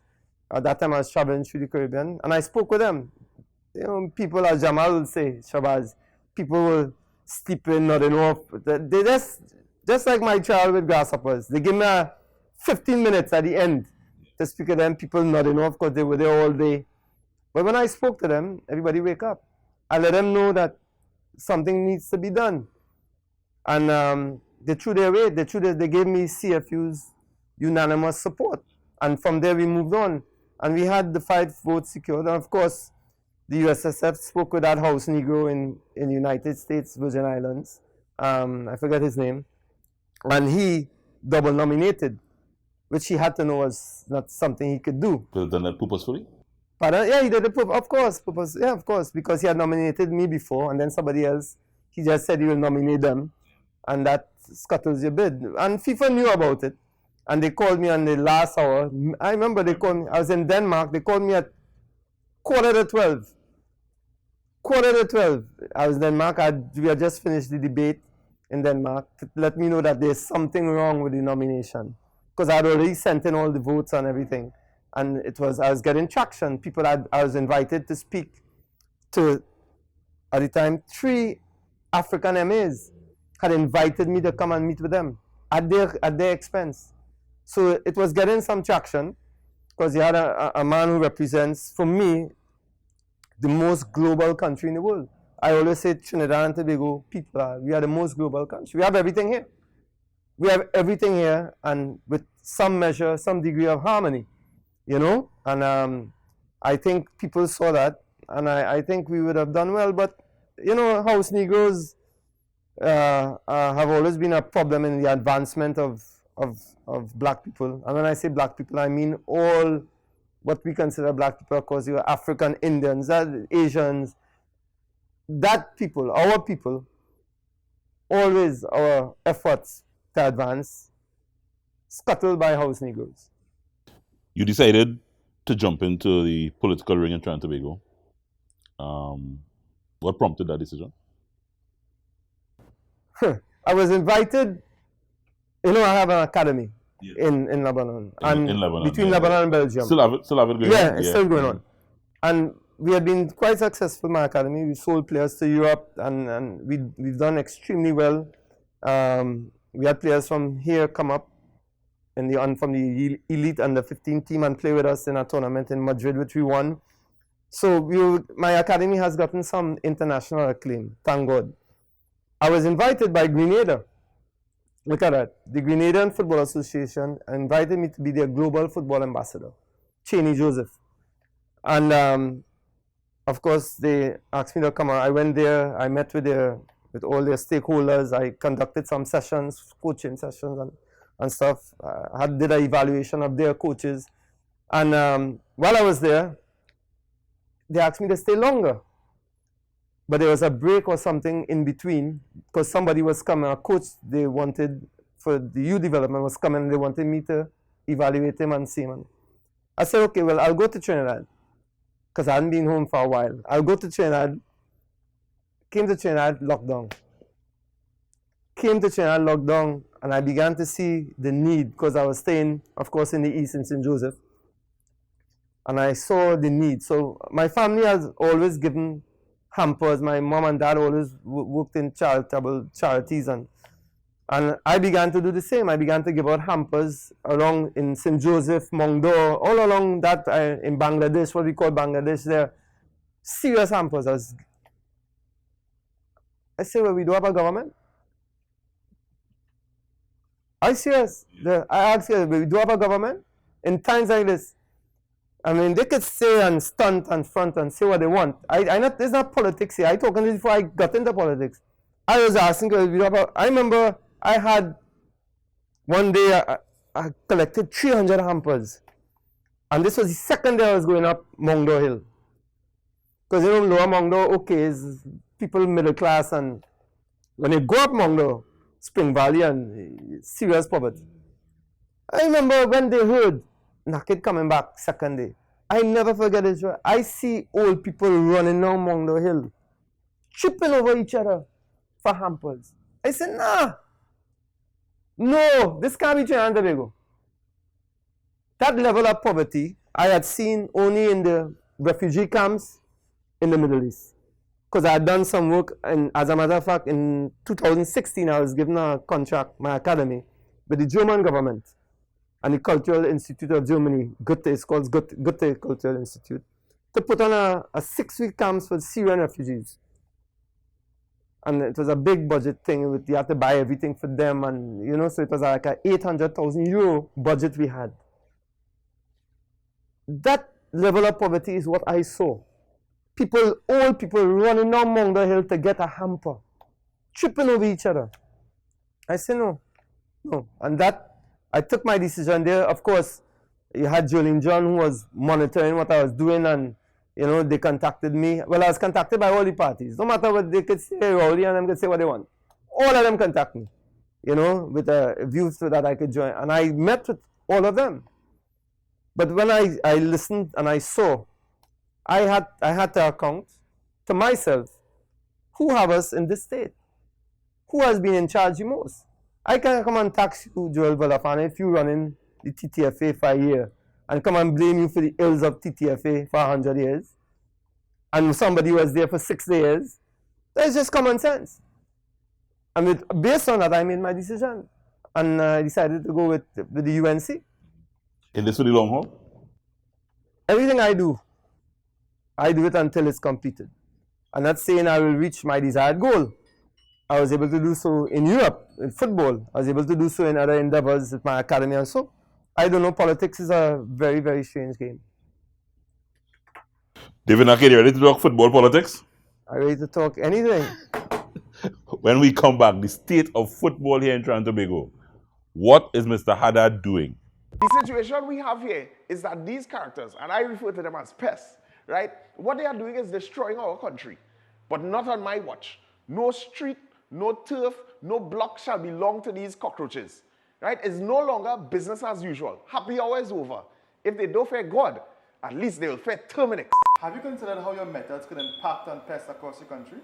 At that time, I was traveling through the Caribbean, and I spoke with them. People, as Jamal will say, Shabazz, people were sleeping, nodding off. They just like my child with grasshoppers. They give me 15 minutes at the end to speak to them. People nodding off because they were there all day. But when I spoke to them, everybody wake up. I let them know that something needs to be done. And they threw their weight. They gave me CFU's unanimous support. And from there we moved on. And we had the 5 votes secured. And of course, the USSF spoke with that House Negro in the United States, Virgin Islands. I forget his name. And he double nominated, which he had to know was not something he could do. Was it done that purposefully? Pardon? Yeah, he did it, of course. Yeah, of course, because he had nominated me before, and then somebody else, he just said he will nominate them, and that scuttles your bid. And FIFA knew about it, and they called me on the last hour. I remember they called me, I was in Denmark, they called me at 11:45. 11:45. I was in Denmark, we had just finished the debate, in Denmark to let me know that there's something wrong with the nomination. Because I'd already sent in all the votes and everything. And I was getting traction. I was invited to speak to, at the time, 3 African MAs had invited me to come and meet with them at their expense. So it was getting some traction because you had a man who represents, for me, the most global country in the world. I always say Trinidad and Tobago people we are the most global country. We have everything here. We have everything here, and with some measure, some degree of harmony, you know. And I think people saw that, and I think we would have done well. But you know, house Negroes have always been a problem in the advancement of black people. And when I say black people, I mean all what we consider black people. Of course, you are African Indians, Asians. That people, our people, always our efforts to advance, scuttled by house Negroes. You decided to jump into the political ring in Trinidad and Tobago. What prompted that decision? I was invited. You know, I have an academy in Lebanon, in Lebanon, between Lebanon and Belgium. Still have it going on? Yeah, it's still going on. And we have been quite successful in my academy. We sold players to Europe, and we've done extremely well. We had players from here come up from the elite under 15 team and play with us in a tournament in Madrid, which we won. So my academy has gotten some international acclaim, thank God. I was invited by Grenada. Look at that. The Grenadian Football Association invited me to be their global football ambassador, Cheney Joseph. And of course, they asked me to come. I went there. I met with all their stakeholders. I conducted some sessions, coaching sessions and stuff. I did an evaluation of their coaches. And while I was there, they asked me to stay longer. But there was a break or something in between because somebody was coming, a coach they wanted for the youth development was coming, and they wanted me to evaluate him and see him. I said, okay, well, I'll go to Trinidad because I hadn't been home for a while. I'll go to Trinidad. Came to Trinidad, lockdown. And I began to see the need because I was staying, of course, in the east in St. Joseph. And I saw the need. So my family has always given hampers. My mom and dad always worked in charitable charities, and I began to do the same. I began to give out hampers along in St. Joseph, Mongdor, all along that in Bangladesh, what we call Bangladesh there. Serious hampers. I say, well, we do have a government. I serious. I ask you, we do have a government? In times like this, I mean, they could say and stunt and front and say what they want. It's not politics here. I talking this before I got into politics. I was asking, I remember I had one day I collected 300 hampers. And this was the second day I was going up Mongdor Hill. Because you know, Lower Mongdor, okay, is people middle class, and when you go up Mongdor, Spring Valley, and serious poverty. I remember when they heard Naked coming back second day. I never forget it. I see old people running down Mongdor Hill, tripping over each other for hampers. I said, nah. No, this can't be Trinidad and Tobago. That level of poverty I had seen only in the refugee camps in the Middle East. Because I had done some work, and as a matter of fact, in 2016 I was given a contract, my academy, with the German government and the Cultural Institute of Germany, Goethe, it's called Goethe Cultural Institute, to put on a 6-week camps for Syrian refugees. And it was a big budget thing. You had to buy everything for them, and you know, so it was like a 800,000 euro budget we had. That level of poverty is what I saw. Old people running down Mongdor Hill to get a hamper, tripping over each other. I said no. And that, I took my decision there. Of course, you had Jolene John who was monitoring what I was doing, and you know, they contacted me. Well, I was contacted by all the parties. No matter what they could say, Rowley and them could say what they want. All of them contact me, you know, with a view so that I could join. And I met with all of them. But when I listened and I saw, I had to account to myself, who have us in this state? who has been in charge the most? I can come and tax you, Joel Valafana, if you running the TTFA for a year, and come and blame you for the ills of TTFA for 100 years, and somebody was there for 60 years. That's just common sense. And based on that, I made my decision, and I decided to go with the UNC. In this for the long haul? Everything I do it until it's completed. I'm not saying I will reach my desired goal. I was able to do so in Europe, in football. I was able to do so in other endeavors with my academy and so. I don't know, politics is a very, very strange game. David Naki, you ready to talk football politics? I'm ready to talk anything. When we come back, the state of football here in Trinidad and Tobago. What is Mr. Haddad doing? The situation we have here is that these characters, and I refer to them as pests, right? What they are doing is destroying our country, but not on my watch. No street, no turf, no block shall belong to these cockroaches, right? It's no longer business as usual. Happy hour is over. If they don't fear God, at least they will fear Terminix. Have you considered how your methods could impact on pests across the country?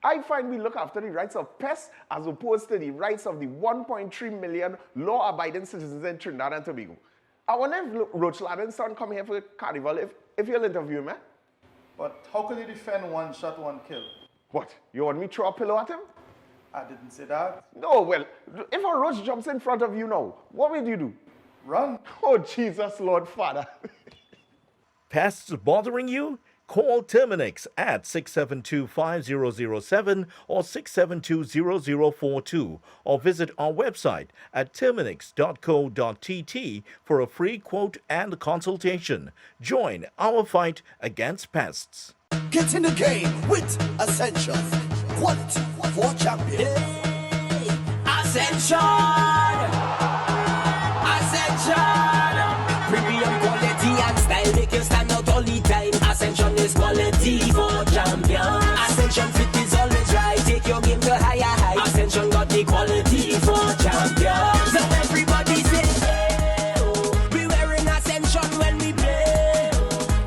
I find we look after the rights of pests as opposed to the rights of the 1.3 million law-abiding citizens in Trinidad and Tobago. I wonder if Roach Ladden's son come here for carnival, if you'll interview him, eh? But how could you defend one shot, one kill? What, you want me to throw a pillow at him? I didn't say that. No, well, if a roach jumps in front of you now, what will you do? Run. Oh, Jesus, Lord Father. Pests bothering you? Call Terminix at 672-5007 or 672-0042 or visit our website at terminix.co.tt for a free quote and consultation. Join our fight against pests. Get in the game with Ascension. Quality for champions. Ascension! Ascension! Premium quality and style make you stand out all the time. Ascension is quality for champions. Ascension fit is always right. Take your game to higher heights. Ascension got the quality for champions. So everybody say, hey, oh. We wearing Ascension when we play.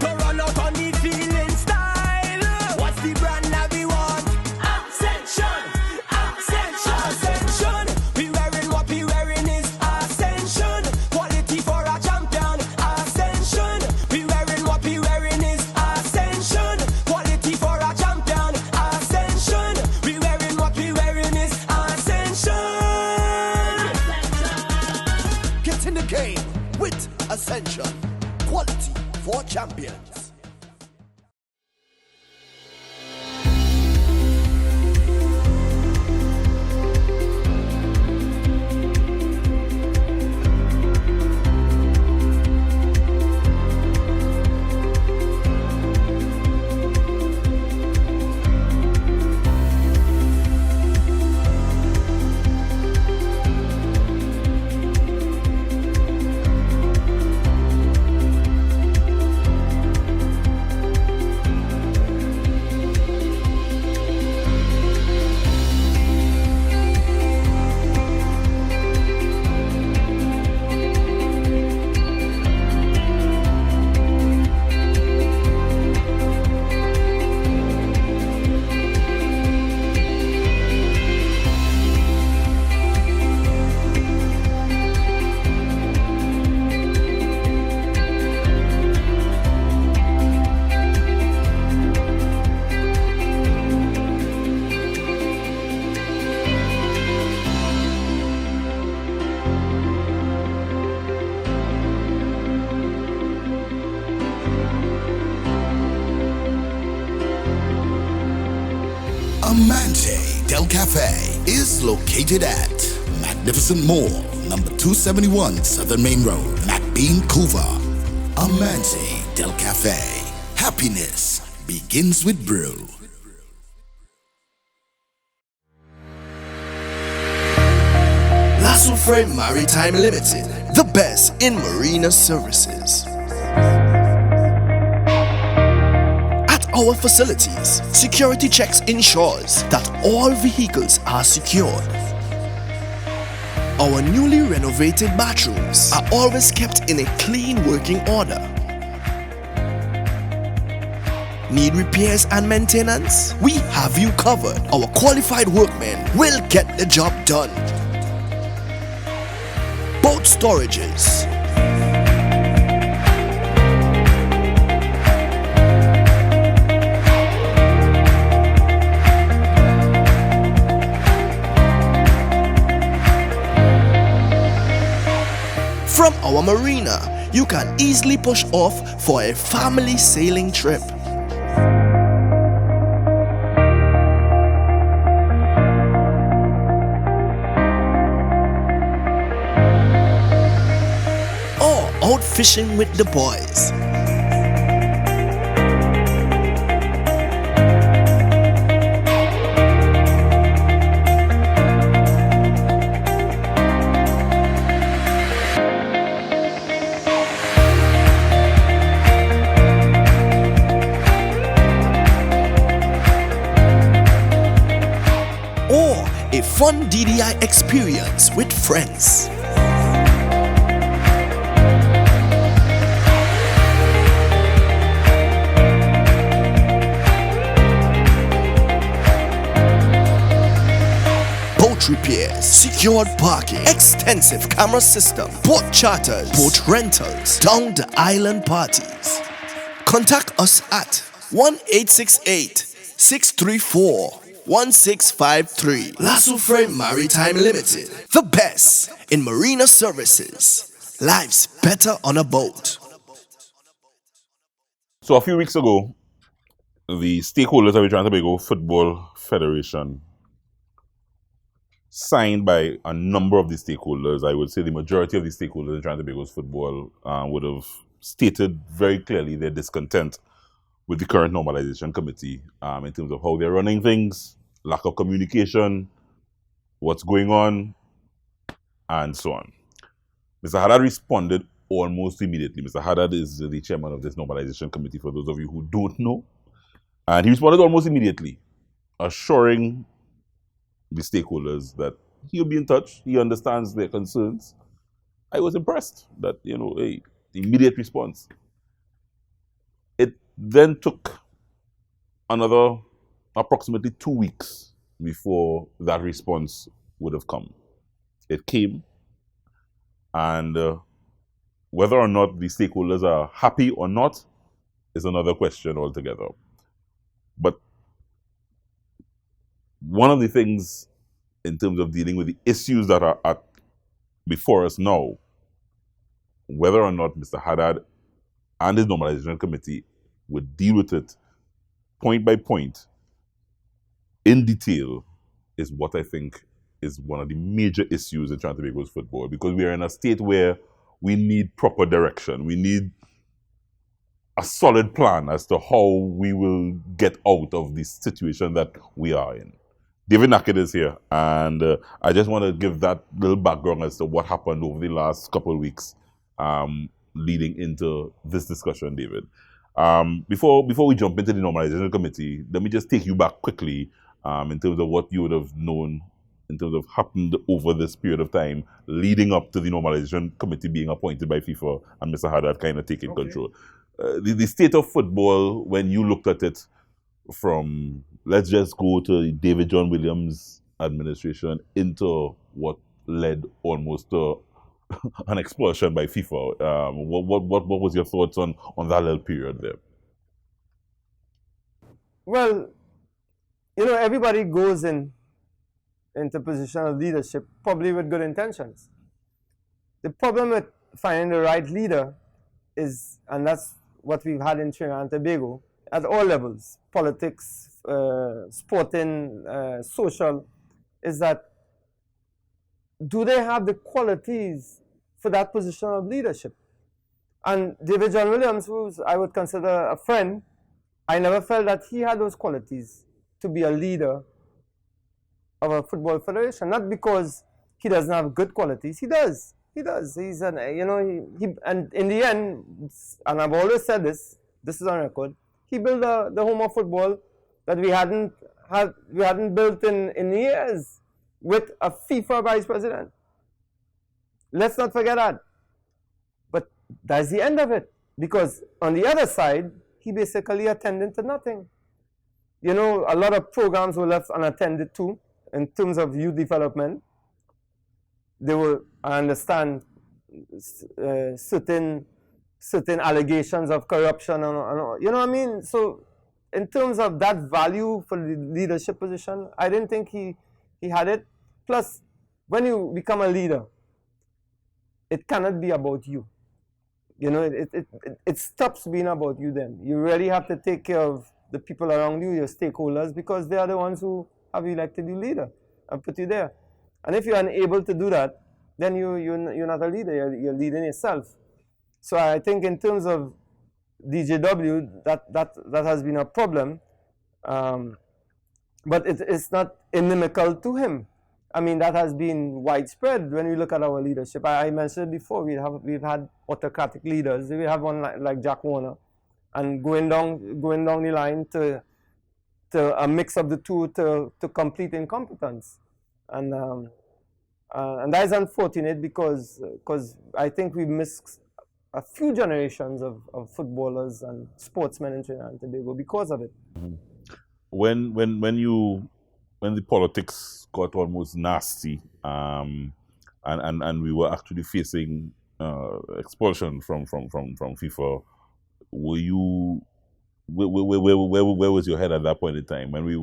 To run out on the field in style. What's the brand that we want? Ascension! Ascension! Ascension! We wearing what we wearing is Ascension. Quality for a champion. Ascension! We wearing what we wearing is Ascension. Quality for a champion. Ascension! We wearing what we wearing is Ascension. Get in the game with Ascension. Quality for champions. Amante Del Cafe is located at Magnificent Mall, number 271 Southern Main Road, McBean, Couva. Amante Del Cafe. Happiness begins with brew. Lasso Frame Maritime Limited, the best in marina services. Our facilities, security checks ensures that all vehicles are secured. Our newly renovated bathrooms are always kept in a clean working order. Need repairs and maintenance? We have you covered. Our qualified workmen will get the job done. Boat storages, from our marina, you can easily push off for a family sailing trip. Or out fishing with the boys. Or a fun DDI experience with friends. Boat repairs, secured parking, extensive camera system, boat charters, boat rentals, down the island parties. Contact us at 1-868-634-1653. Lasso Frame Maritime Limited, the best in marina services. Life's better on a boat. So a few weeks ago, the stakeholders of the Trinidad and Tobago Football Federation, signed by a number of the stakeholders, I would say the majority of the stakeholders in Trinidad and Tobago's football would have stated very clearly their discontent with the current normalization committee in terms of how they're running things, lack of communication, what's going on, and so on. Mr. Haddad responded almost immediately. Mr. Haddad is the chairman of this normalization committee, for those of you who don't know. And he responded almost immediately, assuring the stakeholders that he'll be in touch, he understands their concerns. I was impressed that, a immediate response. It then took another approximately 2 weeks before that response would have come. It came, and whether or not the stakeholders are happy or not is another question altogether. But one of the things in terms of dealing with the issues that are before us now, whether or not Mr. Haddad and his normalization committee would deal with it point by point in detail, is what I think is one of the major issues in Trinidad and Tobago's football, because we are in a state where we need proper direction. We need a solid plan as to how we will get out of this situation that we are in. David Naked is here, and I just want to give that little background as to what happened over the last couple of weeks leading into this discussion, David. Before we jump into the normalization committee, let me just take you back quickly in terms of what you would have known in terms of happened over this period of time leading up to the normalization committee being appointed by FIFA and Mr. Haddad kind of taking control. The state of football, when you looked at it from, let's just go to David John Williams' administration into what led almost to an expulsion by FIFA. What was your thoughts on that little period there? Well, everybody goes into position of leadership probably with good intentions. The problem with finding the right leader is, and that's what we've had in Trinidad and Tobago at all levels, politics, sporting, social, is that do they have the qualities for that position of leadership? And David John Williams, who I would consider a friend, I never felt that he had those qualities to be a leader of a football federation. Not because he doesn't have good qualities. He does. He does. He's an, and in the end, and I've always said this is on record, he built the home of football that we hadn't built in years with a FIFA vice president. Let's not forget that. But that's the end of it. Because on the other side, he basically attended to nothing. You know, a lot of programs were left unattended too in terms of youth development. They were, I understand, certain allegations of corruption and you know what I mean? So in terms of that value for the leadership position, I didn't think he had it. Plus, when you become a leader, it cannot be about you. You know, it stops being about you then. You really have to take care of the people around you, your stakeholders, because they are the ones who have elected you leader and put you there. And if you're unable to do that, then you're not a leader, you're leading yourself. So I think in terms of DJW, that has been a problem, but it's not inimical to him. I mean, that has been widespread when we look at our leadership. I mentioned before, we've had autocratic leaders. We have one like Jack Warner, and going down the line to a mix of the two to complete incompetence, and that is unfortunate because I think we missed a few generations of footballers and sportsmen in Trinidad and Tobago because of it. Mm-hmm. When the politics got almost nasty, and we were actually facing expulsion from FIFA, where was your head at that point in time when we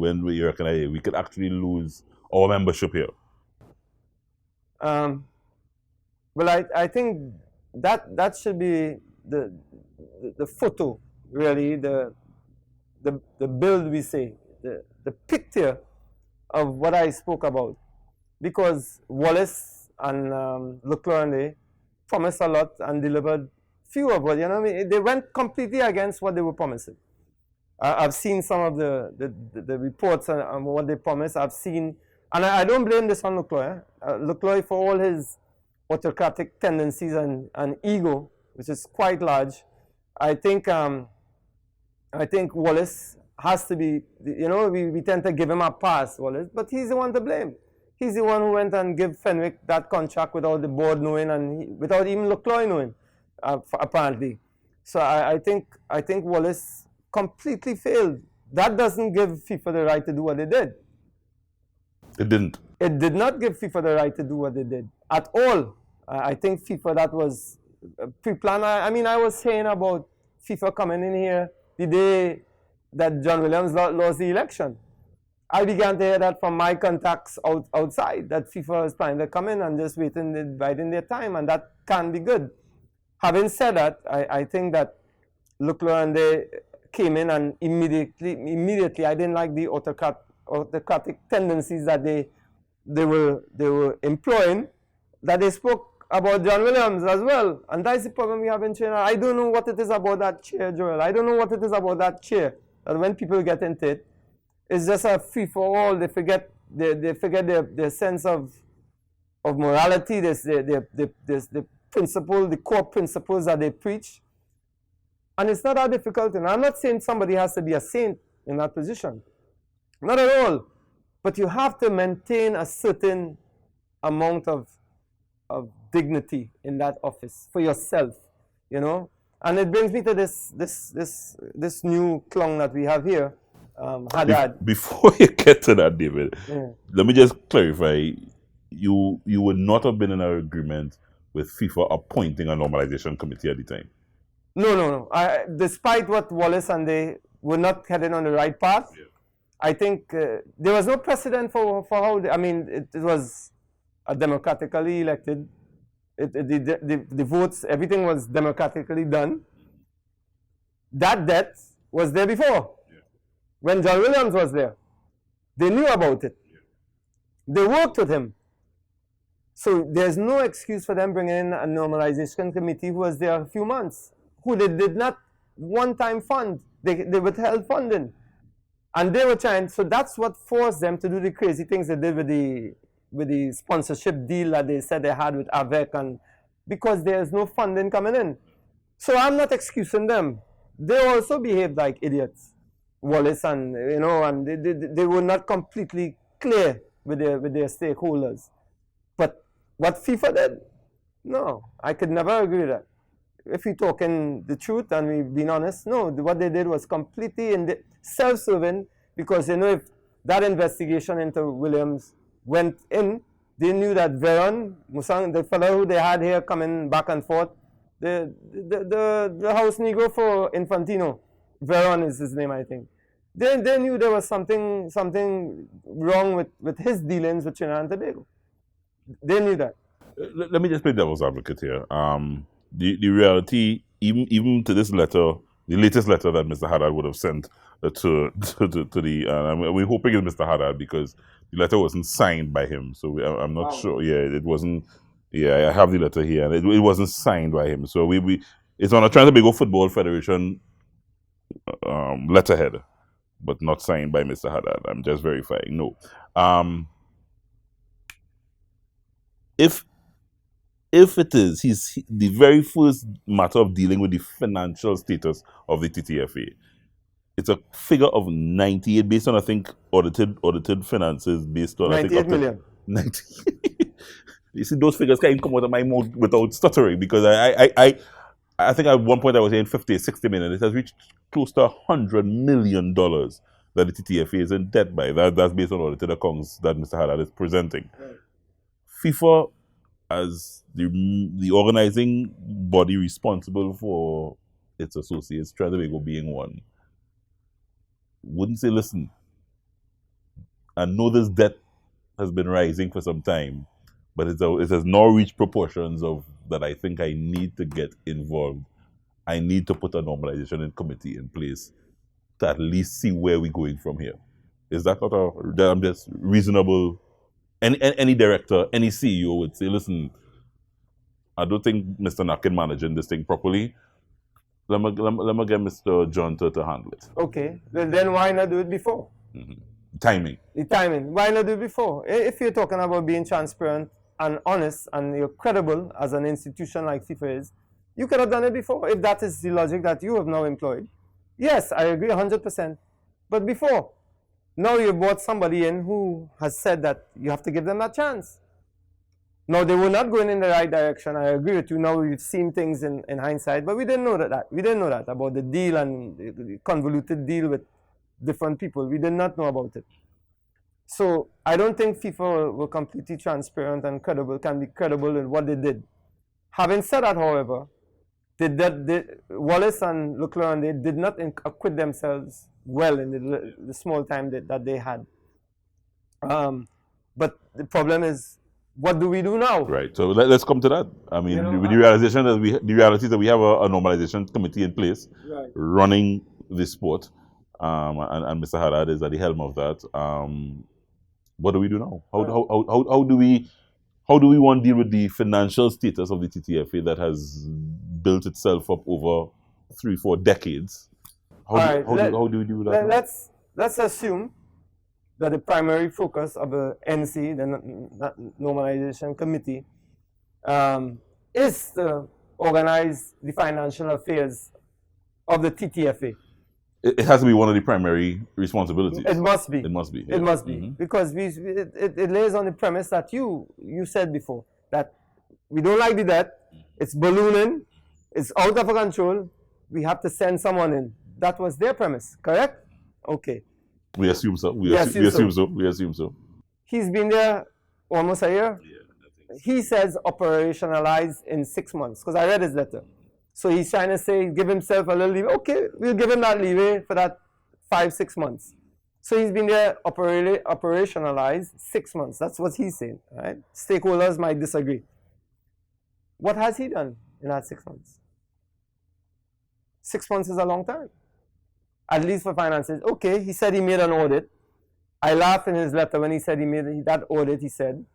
recognize we could actually lose our membership here? Well, I think that should be the photo, really, the build, we say, the picture of what I spoke about, because Wallace and Leclerc promised a lot and delivered few of what, you know what I mean? They went completely against what they were promising. I've seen some of the reports on what they promised. I've seen, and I don't blame this on Leclerc. Leclerc, for all his autocratic tendencies and ego, which is quite large, I think Wallace has to be, you know, we tend to give him a pass, Wallace, but he's the one to blame. He's the one who went and gave Fenwick that contract without the board knowing and without even Leclerc knowing, apparently. So I think Wallace completely failed. That doesn't give FIFA the right to do what they did. It didn't. It did not give FIFA the right to do what they did at all. I think FIFA, that was pre-planned. I mean, I was saying about FIFA coming in here the day that John Williams lost the election. I began to hear that from my contacts outside, that FIFA is planning to come in and just biding their time, and that can be good. Having said that, I think that Leclerc and they came in and immediately I didn't like the autocratic tendencies that they were employing, that they spoke about John Williams as well. And that's the problem we have in China. I don't know what it is about that chair, Joel. I don't know what it is about that chair, that when people get into it, it's just a free-for-all. They forget their sense of morality. There's the principle, the core principles that they preach. And it's not that difficult. And I'm not saying somebody has to be a saint in that position. Not at all. But you have to maintain a certain amount of dignity in that office for yourself, you know. And it brings me to this new clown that we have here, Haddad. Before you get to that, David, let me just clarify. You would not have been in an agreement with FIFA appointing a normalization committee at the time. No. Despite what Wallace and they were not heading on the right path, I think there was no precedent for how, it was a democratically elected, the votes, everything was democratically done. That debt was there before. When John Williams was there, they knew about it. They worked with him. So there's no excuse for them bringing in a normalization committee who was there a few months, who they did not one-time fund. They withheld funding. And they were trying, so that's what forced them to do the crazy things they did with the sponsorship deal that they said they had with AVEC, and because there's no funding coming in. So I'm not excusing them. They also behaved like idiots, Wallace, and you know, and they were not completely clear with their stakeholders. But what FIFA did, no, I could never agree with that. if we're talking the truth and we're being honest, no, what they did was completely self-serving, because if that investigation into Williams went in, they knew that Veron, Musang, the fellow who they had here coming back and forth, the house negro for Infantino, Veron is his name, I think. They knew there was something wrong with his dealings with Trinidad and Tobago. They knew that. Let me just play devil's advocate here. The reality, even to this letter, the latest letter that Mr. Haddad would have sent to the, we're hoping it's Mr. Haddad, because the letter wasn't signed by him. So I'm not sure. Yeah, it wasn't. Yeah, I have the letter here, and it wasn't signed by him. So it's on a Trinidad and Tobago Football Federation letterhead, but not signed by Mr. Haddad. I'm just verifying. No. If it is, the very first matter of dealing with the financial status of the TTFA, it's a figure of 98 based on, I think, audited finances based on 98 million. 90. You see, those figures can't even come out of my mouth without stuttering, because I think at one point I was saying 50, 60 million. It has reached close to $100 million that the TTFA is in debt by. That's based on audited accounts that Mr. Haddad is presenting. Right. FIFA, as the organizing body responsible for its associates, Trinidad and Tobago being one, wouldn't say, listen, I know this debt has been rising for some time, but it has now reached proportions of that I think I need to get involved. I need to put a normalization committee in place to at least see where we're going from here. Is that not I'm just reasonable? Any director, any CEO would say, listen, I don't think Mr. Nakin managing this thing properly. Let me get Mr. John to handle it. Okay, then why not do it before? Mm-hmm. Timing. The timing. Why not do it before? If you're talking about being transparent and honest and you're credible as an institution like FIFA is, you could have done it before, if that is the logic that you have now employed. Yes, I agree 100%. But before, now you brought somebody in who has said that you have to give them a chance. Now, they were not going in the right direction. I agree with you. Now we've seen things in hindsight, but we didn't know that. We didn't know that about the deal and the convoluted deal with different people. We did not know about it. So I don't think FIFA were completely transparent and credible, can be credible in what they did. Having said that, however, Wallace and Leclerc, they did not acquit themselves well in the small time that they had. But the problem is, what do we do now? Right. So let's come to that. I mean, with the realization that the reality that we have a normalization committee in place, right, running the sport, and Mr. Haddad is at the helm of that. What do we do now? How do we want to deal with the financial status of the TTFA that has built itself up over 3-4 decades? How do we do that? Let's assume that the primary focus of the NC, the Normalization Committee, is to organize the financial affairs of the TTFA. It has to be one of the primary responsibilities. It must be. It must be. Yeah. It must be. Mm-hmm. Because it lays on the premise that you said before, that we don't like the debt, it's ballooning, it's out of control, we have to send someone in. That was their premise, correct? Okay. We assume so. We assume so. He's been there almost a year. Yeah, he says operationalized in 6 months, because I read his letter. So he's trying to say, give himself a little leeway. Okay, we'll give him that leeway for that 5-6 months. So he's been there operationalized 6 months. That's what he's saying, right? Stakeholders might disagree. What has he done in that 6 months? 6 months is a long time, at least for finances. Okay, he said he made an audit. I laughed in his letter when he said he made that audit. He said,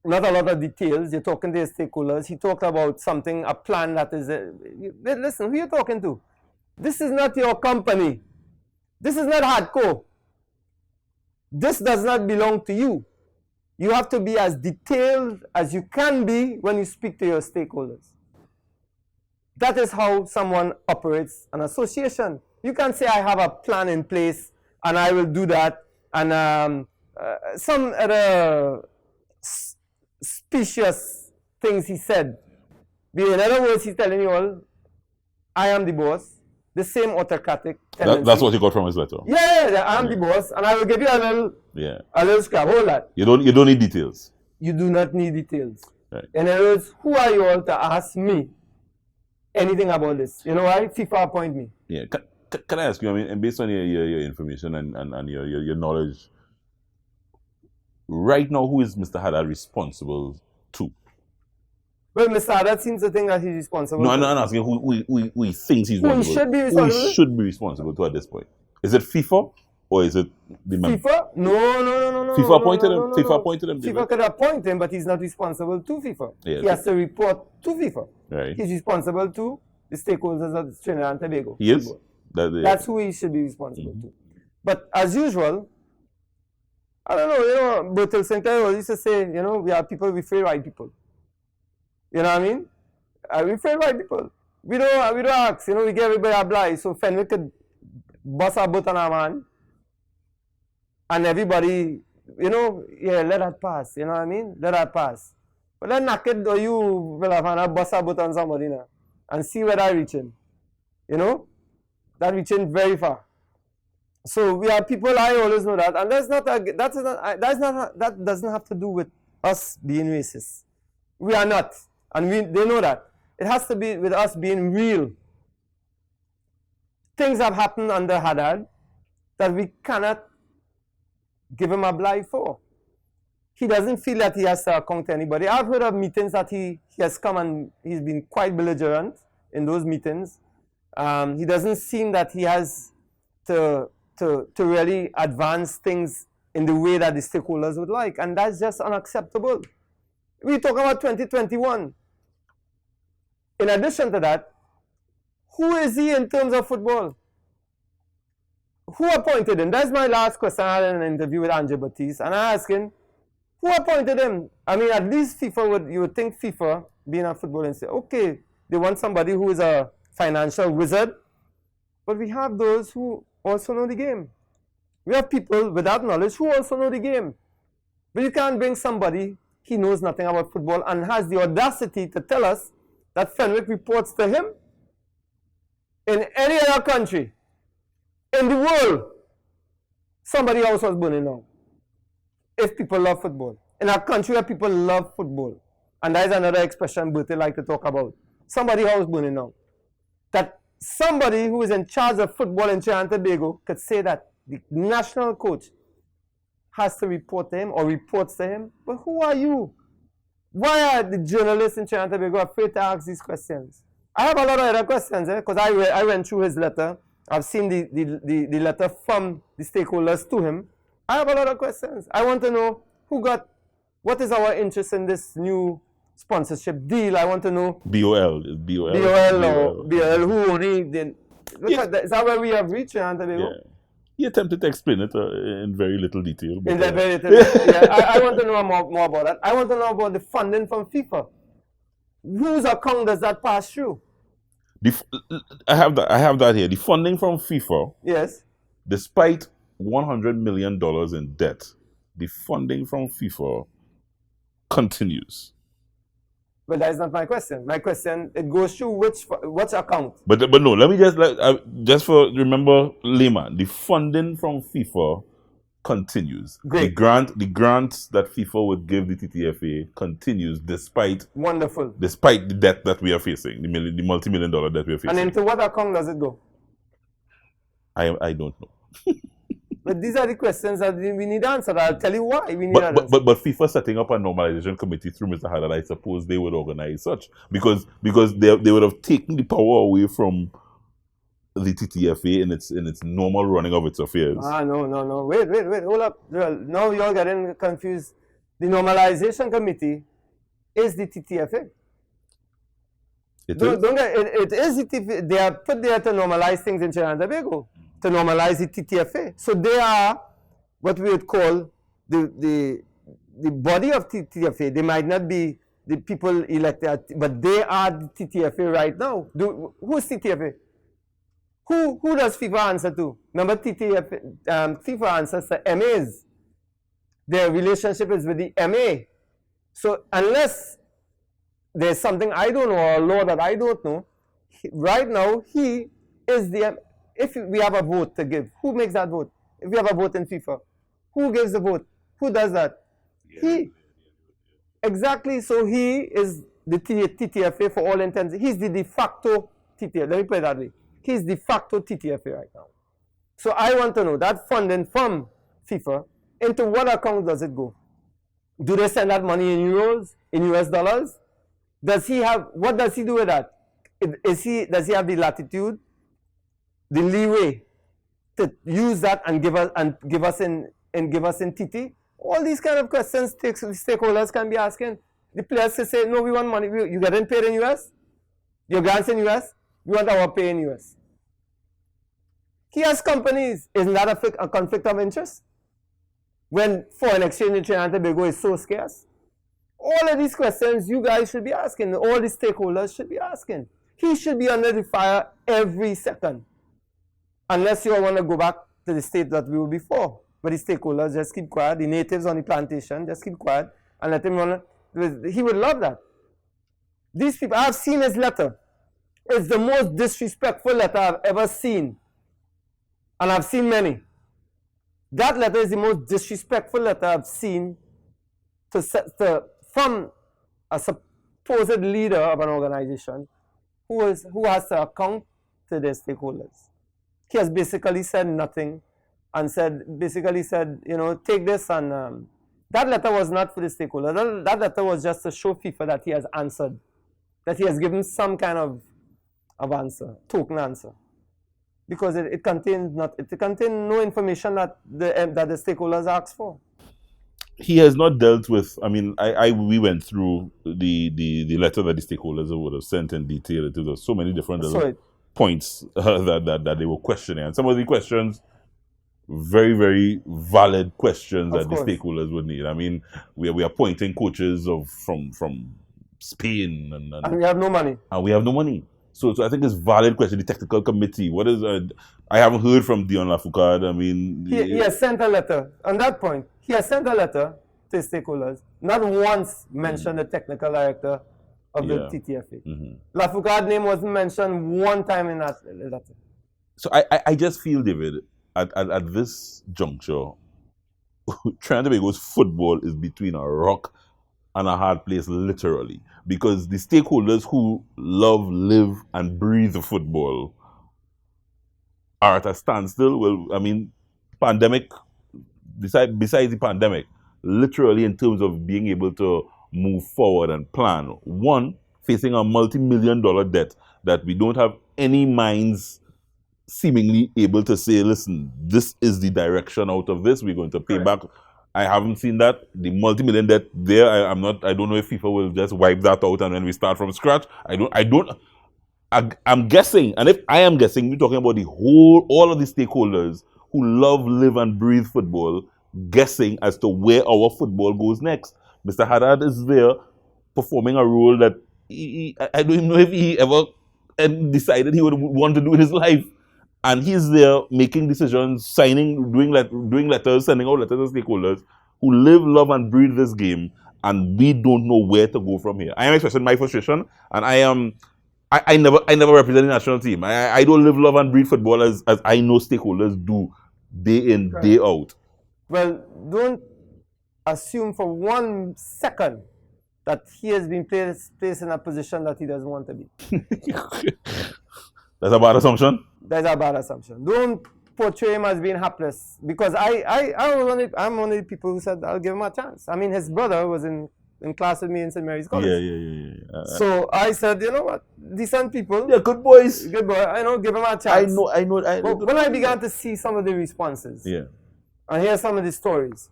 not a lot of details. You're talking to your stakeholders. He talked about something, a plan that is... listen, who are you talking to? This is not your company. This is not hardcore. This does not belong to you. You have to be as detailed as you can be when you speak to your stakeholders. That is how someone operates an association. You can't say, I have a plan in place and I will do that. And some other specious things he said In other words, he's telling you all, I am the boss. The same autocratic tendency. That's what you got from his letter. Yeah, I am the boss, and I will give you a little scrap. Hold that. You don't need details. You do not need details. Right. In other words, who are you all to ask me anything about this? You know why? FIFA appoint me. Yeah. Can I ask you, I mean, and based on your information and your knowledge, right now, who is Mr. Haddad responsible to? Well, Mr. Haddad seems to think that he's responsible. No, I'm asking who he thinks he's responsible. Who should be responsible? Who he should be responsible to at this point? Is it FIFA or is it the FIFA? No. FIFA appointed him. FIFA appointed him. FIFA could appoint him, but he's not responsible to FIFA. Yeah, he has to report to FIFA. Right. He's responsible to the stakeholders of Trinidad and Tobago. He is. That's who he should be responsible to. But as usual, I don't know. Bertil Sinclair used to say, we are people, we fail white people. You know what I mean? We fail white people. We don't ask. We give everybody a blind. So Fenwick could bust our butt on our man, and everybody, let that pass. You know what I mean? Let that pass. But then naked or you will have a bust our butt on somebody now, and see where that reaching. That reaching very far. So we are people. I always know that, and that doesn't have to do with us being racist. We are not. And they know that. It has to be with us being real. Things have happened under Haddad that we cannot give him a blind for. He doesn't feel that he has to account to anybody. I've heard of meetings that he has come and he's been quite belligerent in those meetings. He doesn't seem that he has to really advance things in the way that the stakeholders would like. And that's just unacceptable. We talk about 2021. In addition to that, who is he in terms of football? Who appointed him? That's my last question. I had an interview with Andre Batiste, and I asked him, who appointed him? I mean, at least you would think FIFA, being a football and say, okay, they want somebody who is a financial wizard, but we have those who also know the game. We have people without knowledge who also know the game. But you can't bring somebody he knows nothing about football and has the audacity to tell us that Fenwick reports to him. In any other country in the world, somebody's house was burning down. If people love football. In a country where people love football, and that is another expression Bertie like to talk about, somebody's house burning down. That somebody who is in charge of football in Trinidad and Tobago could say that the national coach has to report to him or reports to him. But who are you? Why are the journalists in Trinidad and Tobago afraid to ask these questions? I have a lot of other questions, because I went through his letter. I've seen the letter from the stakeholders to him. I have a lot of questions. I want to know what is our interest in this new sponsorship deal. I want to know. BOL. Who only did. Is that where we have reached in Trinidad and Tobago? Yeah. He attempted to explain it in very little detail. In that very little detail. Yeah, I want to know more about that. I want to know about the funding from FIFA. Whose account does that pass through? I have that here. The funding from FIFA. Yes. Despite $100 million in debt, the funding from FIFA continues. But that is not my question. My question, it goes through which account? But no, let me just remember, layman, the funding from FIFA continues. Great. The grants that FIFA would give the TTFA continues despite the debt that we are facing, the multi-million-dollar debt we are facing. And into what account does it go? I don't know. But these are the questions that we need answered. I'll tell you why we need answers. But FIFA setting up a normalization committee through Mr. Haddad, I suppose they would organize such because they would have taken the power away from the TTFA in its normal running of its affairs. No. Wait, hold up. Now you're getting confused. The normalization committee is the TTFA. It is the TTFA. They are put there to normalize things in Trinidad and Tobago, to normalize the TTFA. So they are what we would call the body of TTFA. They might not be the people elected, but they are the TTFA right now. Who's TTFA? Who does FIFA answer to? Remember, FIFA answers to MAs. Their relationship is with the MA. So unless there's something I don't know or a law that I don't know. Right now, he is the. If we have a vote to give, who makes that vote? If we have a vote in FIFA, who gives the vote? Who does that? He. Exactly. So he is the TTFA for all intents. He's the de facto TTFA. Let me put it that way. He's de facto TTFA right now. So I want to know that funding from FIFA, into what account does it go? Do they send that money in euros, in US dollars? Does he have, what does he do with that? Does he have the latitude, the leeway to use that and give us in TT? All these kind of questions stakeholders can be asking. The players say, no, we want money. You getting paid in US? Your grants in US? We want our pay in US. He has companies. Isn't that a conflict of interest? When foreign exchange in Trinidad and Tobago is so scarce? All of these questions you guys should be asking. All the stakeholders should be asking. He should be under the fire every second. Unless you all want to go back to the state that we were before. But the stakeholders just keep quiet. The natives on the plantation just keep quiet and let him run. He would love that. These people, I've seen his letter. It's the most disrespectful letter I've ever seen. And I've seen many. That letter is the most disrespectful letter I've seen from a supposed leader of an organization who has to account to their stakeholders. He has basically said nothing and basically said, you know, take this and that letter was not for the stakeholders. That letter was just to show FIFA that he has answered, that he has given some kind of answer, token answer. Because it contains no information that the stakeholders asked for. He has not dealt with. I mean, we went through the letter that the stakeholders would have sent in detail. There were so many different points that they were questioning, and some of the questions, very very valid questions that the stakeholders would need. I mean, we are appointing coaches from Spain, and we have no money. And we have no money. So I think it's valid question. The technical committee. What is? I haven't heard from Dion Lafoucault. I mean, he has sent a letter on that point. He has sent a letter to stakeholders. Not once mentioned the technical director of the TTFA. Lafoucault's name wasn't mentioned one time in that letter. So I just feel, David, at this juncture, Trinidad and Tobago's football is between a rock and a hard place, literally, because the stakeholders who love, live, and breathe football are at a standstill. Well, I mean, pandemic, besides the pandemic, literally in terms of being able to move forward and plan. One, facing a multi-million-dollar debt that we don't have any minds seemingly able to say, listen, this is the direction out of this. We're going to pay back. I haven't seen that. The multi-million debt there, I don't know if FIFA will just wipe that out and then we start from scratch. I'm guessing, and if I am guessing, we're talking about all of the stakeholders who love, live, and breathe football, guessing as to where our football goes next. Mr. Haddad is there performing a role that I don't even know if he ever decided he would want to do in his life. And he's there making decisions, doing letters, sending out letters to stakeholders who live, love, and breathe this game, and we don't know where to go from here. I am expressing my frustration, and I never represent the national team. I don't live, love, and breathe football as I know stakeholders do, day in, day out. Well, don't assume for 1 second that he has been placed in a position that he doesn't want to be. That's a bad assumption? That's a bad assumption. Don't portray him as being hapless, because I'm one of the people who said I'll give him a chance. I mean, his brother was in class with me in St. Mary's College. Yeah. So I said, you know what, decent people. Yeah, good boys. Good boy. I know, give him a chance. I know. But when I began to see some of the responses, and hear some of the stories,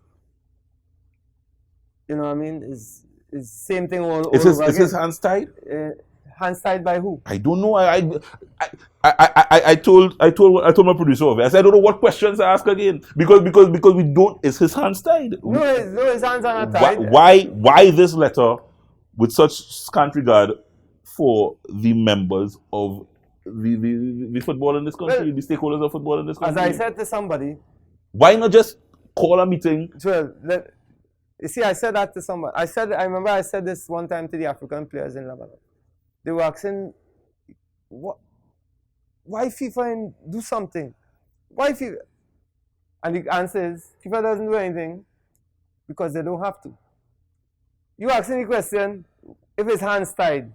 you know what I mean, is same thing all over again. Is his hands tied? Hands tied by who? I don't know. I told my producer, I said, I don't know what questions to ask again, because we don't. Is his hands tied? No, his hands are not tied. Why this letter with such scant regard for the members of the football in this country, the stakeholders of football in this country? As I said to somebody, why not just call a meeting? Well, You see, I said that to someone. I remember I said this one time to the African players in Lebanon. They were asking, why FIFA and do something? Why FIFA? And the answer is, FIFA doesn't do anything because they don't have to. You asking the question, if his hands tied,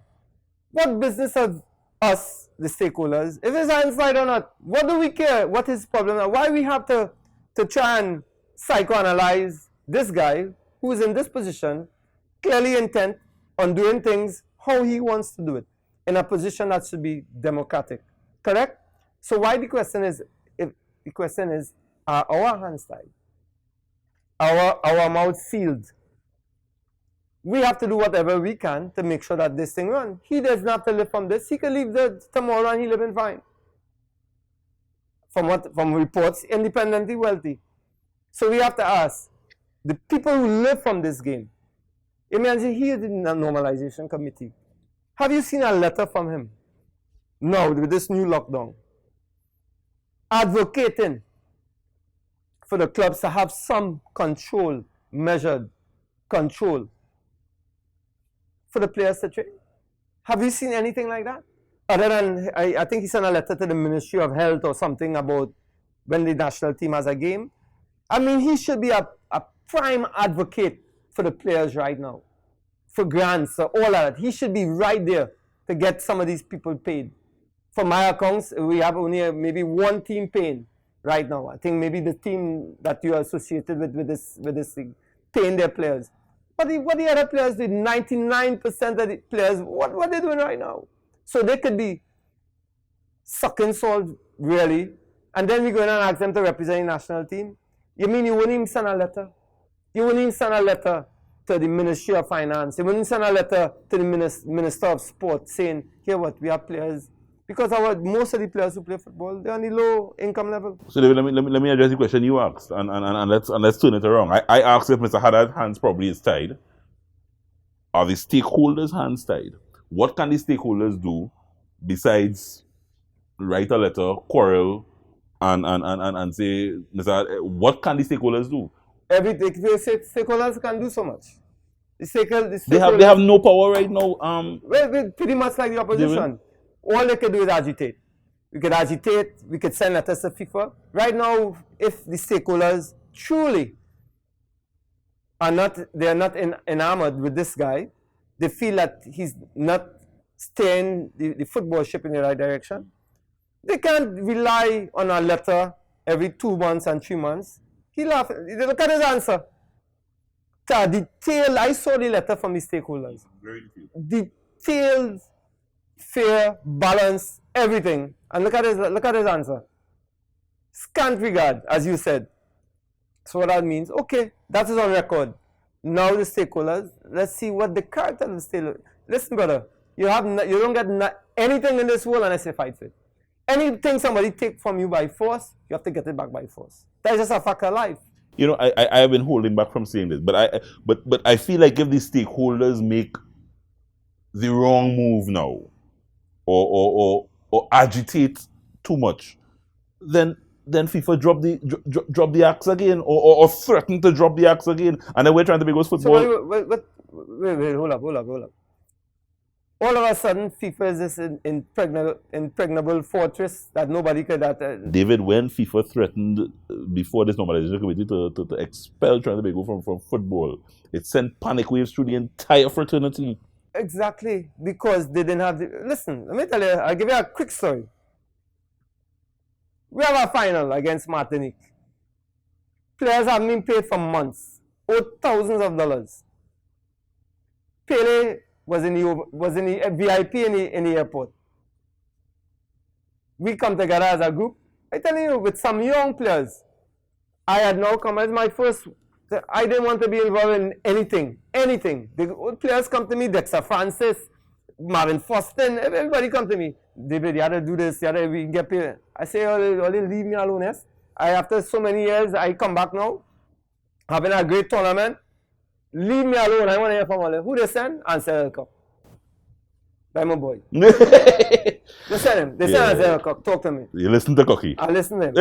what business of us, the stakeholders, if his hands tied or not? What do we care? What his problem is? Why we have to try and psychoanalyze this guy who is in this position, clearly intent on doing things how he wants to do it, in a position that should be democratic. Correct? So why the question is, are our hands tied? Our mouths sealed? We have to do whatever we can to make sure that this thing runs. He does not have to live from this. He can leave tomorrow and he living fine. From reports, independently wealthy. So we have to ask, the people who live from this game, imagine he is in a normalization committee. Have you seen a letter from him? No, with this new lockdown. Advocating for the clubs to have some control, measured control for the players to train. Have you seen anything like that? Other than, I think he sent a letter to the Ministry of Health or something about when the national team has a game. I mean, he should be a prime advocate for the players right now, for grants, or all of that. He should be right there to get some of these people paid. For my accounts, we have only maybe one team paying right now. I think maybe the team that you are associated with this thing, paying their players. But what the other players did, 99% of the players, what are they doing right now? So they could be sucking salt, really, and then we go in and ask them to represent the national team. You mean you wouldn't even send a letter? You wouldn't even send a letter to the Ministry of Finance. You wouldn't send a letter to the Minister of Sport saying, here what, we have players. Because most of the players who play football, they're on the low income level. So let me address the question you asked, and let's turn it around. I asked if Mr. Haddad's hands probably is tied. Are the stakeholders' hands tied? What can the stakeholders do besides write a letter, quarrel, and say, Mr. What can the stakeholders do? Everything. The stakeholders can do so much. They have no power right now. Well, pretty much like the opposition. All they can do is agitate. We could agitate, we could send letters to FIFA. Right now, if the stakeholders truly they're not enamored with this guy, they feel that he's not steering the football ship in the right direction, they can't rely on a letter every 2 months and 3 months. Look at his answer. Detailed, I saw the letter from the stakeholders. Very Detailed, fair, balanced, everything. And look at his answer. Scant regard, as you said. So what that means, okay, that is on record. Now the stakeholders, let's see what the character of the stakeholders. Listen, brother, you don't get anything in this world unless you fight for it. Anything somebody take from you by force, you have to get it back by force. That's just a fact of life. You know, I have been holding back from saying this, but I feel like if the stakeholders make the wrong move now, or agitate too much, then FIFA drop the axe again, or threaten to drop the axe again, and then we're trying to make us football. So wait, hold up. All of a sudden, FIFA is this impregnable fortress that nobody could... David, when FIFA threatened before this normalization committee to expel trying to make go from football, it sent panic waves through the entire fraternity. Exactly, because they didn't have the... Listen, let me tell you, I'll give you a quick story. We have a final against Martinique. Players haven't been paid for months, owed thousands of dollars. Pele was in the VIP in the airport. We come together as a group. I'm telling you, with some young players. I had now come as my first... I didn't want to be involved in anything. The old players come to me, Dexter Francis, Marvin Foston, everybody come to me. David, you had to do this, we get paid. I say, leave me alone, yes? After so many years, I come back now, having a great tournament. Leave me alone, I want to hear from all. Who they send? Ansel Elcock. That's my boy. They send him. They send Ansel Elcock. Talk to me. You listen to Cocky. I listen to him.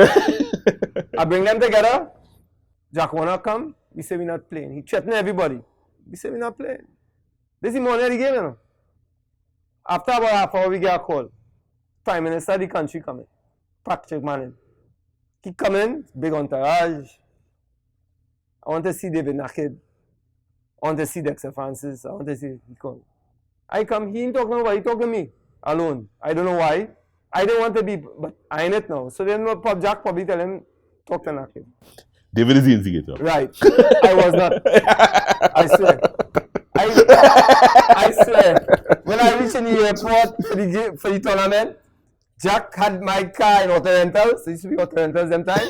I bring them together. Jack Warner come. We say we're not playing. He threatened everybody. We say we're not playing. This is the morning of the game, you know. After about half hour, we get a call. Prime Minister of the country coming. Patrick Manning. He coming, big entourage. I want to see David Naked. I want to see Dexter Francis. I want to see, he come. I come, he ain't talking to nobody, he talk to me alone. I don't know why. I don't want to be, but I in it now. So then Jack probably tell him, talk to Naked. David is the instigator. Right. I was not. I swear. I swear. When I reached in the airport for the tournament, Jack had my car in auto rentals. It used to be auto rentals them time.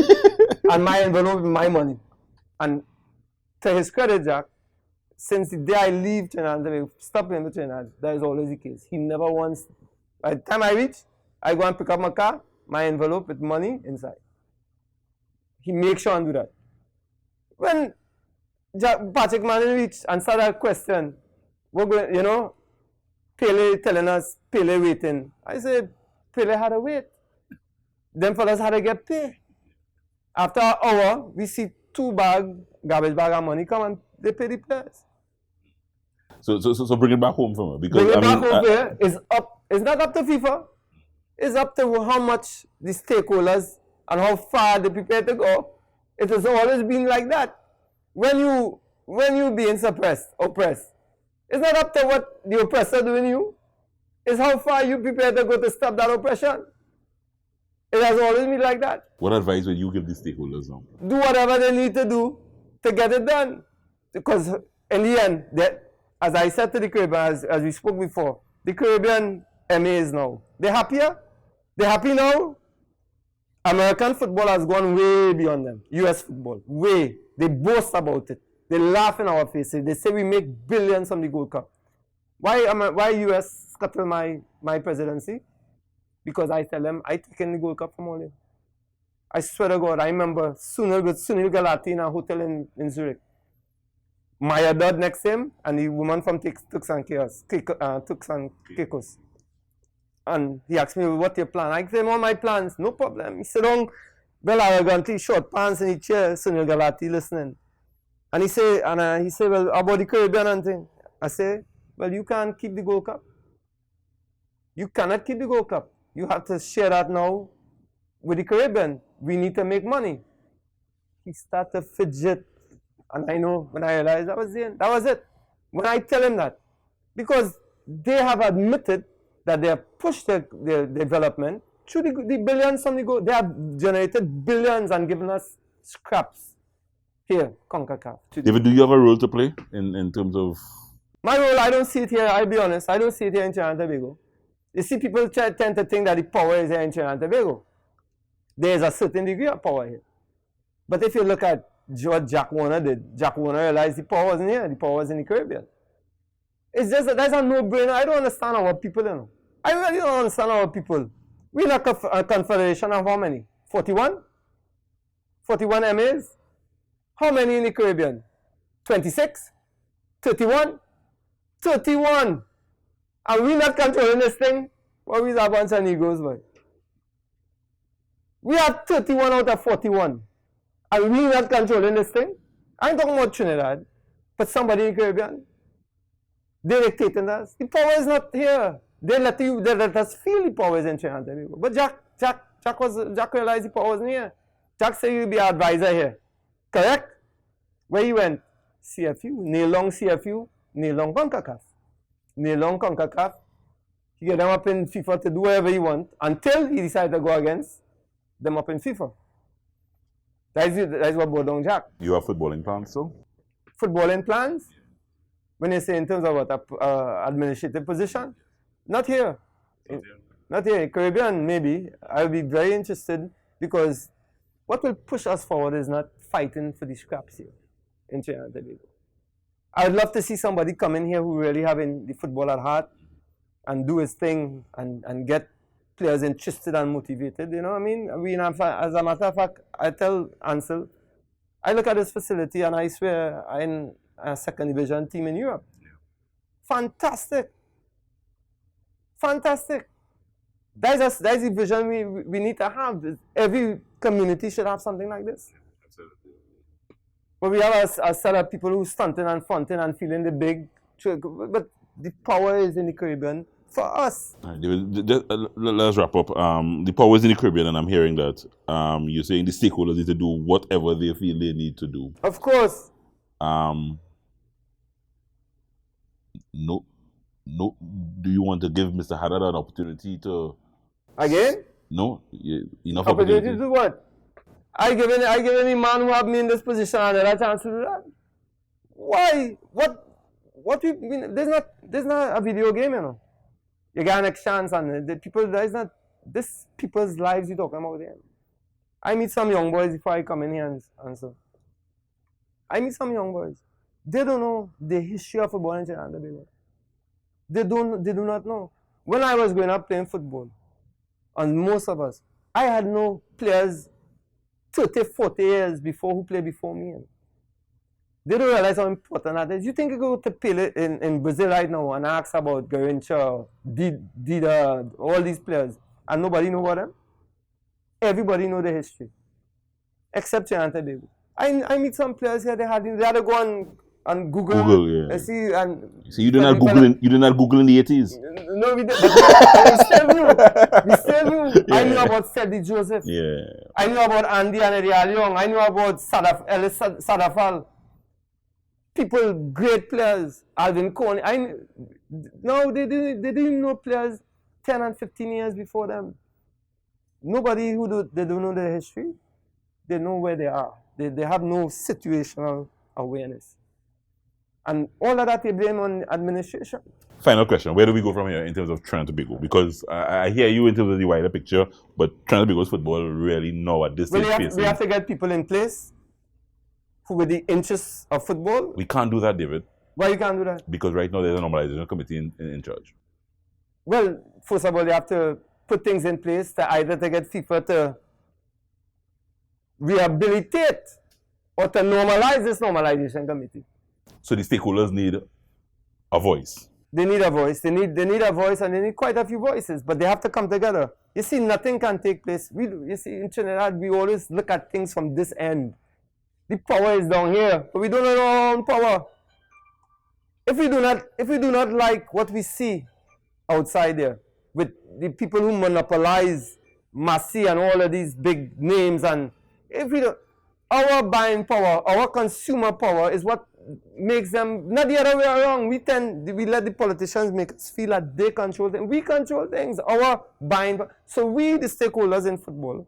And my envelope with my money. And to his credit, Jack, since the day I leave Trinidad, stop him to Trinidad, that is always the case. He never once, by the time I reach, I go and pick up my car, my envelope with money inside. He makes sure and do that. When Patrick Manning reached and started a question, we're going, you know, Pele telling us, Pele waiting. I said, Pele had to wait. Them fellas had to get paid. After an hour, we see garbage bag of money come and they pay the players. So bring it back home from her. Because bring it back home here is up. It's not up to FIFA. It's up to how much the stakeholders and how far they prepare to go. It has always been like that. When you being oppressed, it's not up to what the oppressor doing you. It's how far you prepare to go to stop that oppression. It has always been like that. What advice would you give the stakeholders now? Do whatever they need to do to get it done. Because in the end, as I said to the Caribbean, as we spoke before, the Caribbean MAs now, they're happier. They're happy now. American football has gone way beyond them. US football, way. They boast about it. They laugh in our faces. They say we make billions from the Gold Cup. Why US scuttle my presidency? Because I tell them I taken the Gold Cup from all them. I swear to God, I remember Sunil Galati in a hotel in Zurich. Maya Dodd next to him, and the woman from Turks and Caicos. And he asked me, what's your plan? I said, all my plans, no problem. He said, well, arrogantly, short pants in the chair, Sunil Galati listening. And he said, well, about the Caribbean and thing. I say, well, you can't keep the Gold Cup. You cannot keep the Gold Cup. You have to share that now with the Caribbean. We need to make money. He started to fidget. And I know when I realized that was the end. That was it. When I tell him that. Because they have admitted that they have pushed their development through the billions from the goal. They have generated billions and given us scraps. Here, CONCACAF. David, do you have a role to play in terms of... My role, I don't see it here, I'll be honest. I don't see it here in Trinidad and Tobago. You see, people tend to think that the power is here in Trinidad and Tobago. There is a certain degree of power here. But if you look at what Jack Warner did, Jack Warner realized the power wasn't here, the power was in the Caribbean. It's just that's a no-brainer. I don't understand our people, you know. I really don't understand our people. We're in a confederation of how many? 41? 41 MAs? How many in the Caribbean? 26? 31? 31! And we're not controlling this thing? Well, we have a bunch of egos, but we have 31 out of 41. And we're not controlling this thing? I ain't talking about Trinidad, but somebody in the Caribbean. They're dictating us. The power is not here. They let us feel the power is in Trinidad and Tobago. But Jack realized the power wasn't here. Jack said he'll be our advisor here. Correct? Where he went? CFU. Nail long CFU, nail long CONCACAF. Nail long CONCACAF. He get them up in FIFA to do whatever he wants until he decided to go against them up in FIFA. That is what brought down Jack. You have footballing plans, so? Footballing plans? When you say in terms of what, administrative position? Not here. Not here. Caribbean, maybe. I'll be very interested because what will push us forward is not fighting for the scraps here in Trinidad and Tobago. I would love to see somebody come in here who really having the football at heart and do his thing and get players interested and motivated. You know what I mean? As a matter of fact, I tell Ansel, I look at this facility and I swear I'm in a second division team in Europe. Fantastic. Fantastic. That's the vision we need to have. Every community should have something like this. But we have a set of people who stunting and fronting and feeling the big. But the power is in the Caribbean for us. Let's wrap up. The power is in the Caribbean, and I'm hearing that you're saying the stakeholders need to do whatever they feel they need to do. Of course. No. Do you want to give Mr. Haddad an opportunity to... Again? No? Enough opportunity opportunity. to do what? I give any man who have me in this position another chance to do that. Why? What we mean? There's not a video game, you know. You got next chance, and the people, there's not this people's lives you talking about there. I meet some young boys before I come in here and so. I meet some young boys. They don't know the history of football in Trinidad and Tobago. They do not know. When I was growing up playing football, and most of us, I had no players 30, 40 years before who played before me. They don't realize how important that is. You think you go to play in Brazil right now and ask about Garrincha, Dida, all these players, and nobody know about them? Everybody know the history, except Trinidad and Tobago. I meet some players here, they had to go on Google, yeah. See, and so you did not Google in the 80s? No, we did. We still knew. Yeah. I knew about Sedi Joseph. Yeah. I knew about Andy and Eddie Aliong. I knew about Ellis Sadafal. People, great players. Alvin Cohn. No, they didn't know players 10 and 15 years before them. Nobody they don't know their history. They know where they are. They have no situational awareness. And all of that they blame on administration. Final question. Where do we go from here in terms of Trinidad and Tobago? Because I hear you in terms of the wider picture, but Trinidad and Tobago's football really now at this stage we have to get people in place who with the interests of football. We can't do that, David. Why you can't do that? Because right now there's a normalization committee in charge. Well, first of all, you have to put things in place to either to get FIFA to rehabilitate or to normalize this normalization committee. So the stakeholders need a voice. They need a voice. They need a voice, and they need quite a few voices, but they have to come together. You see, nothing can take place. You see, in Trinidad, we always look at things from this end. The power is down here, but we don't know our own power. If we do not like what we see outside there, with the people who monopolize Massey and all of these big names, and if we don't, our buying power, our consumer power is what makes them, not the other way around. We let the politicians make us feel that they control things. We control things, our buying. So we, the stakeholders in football,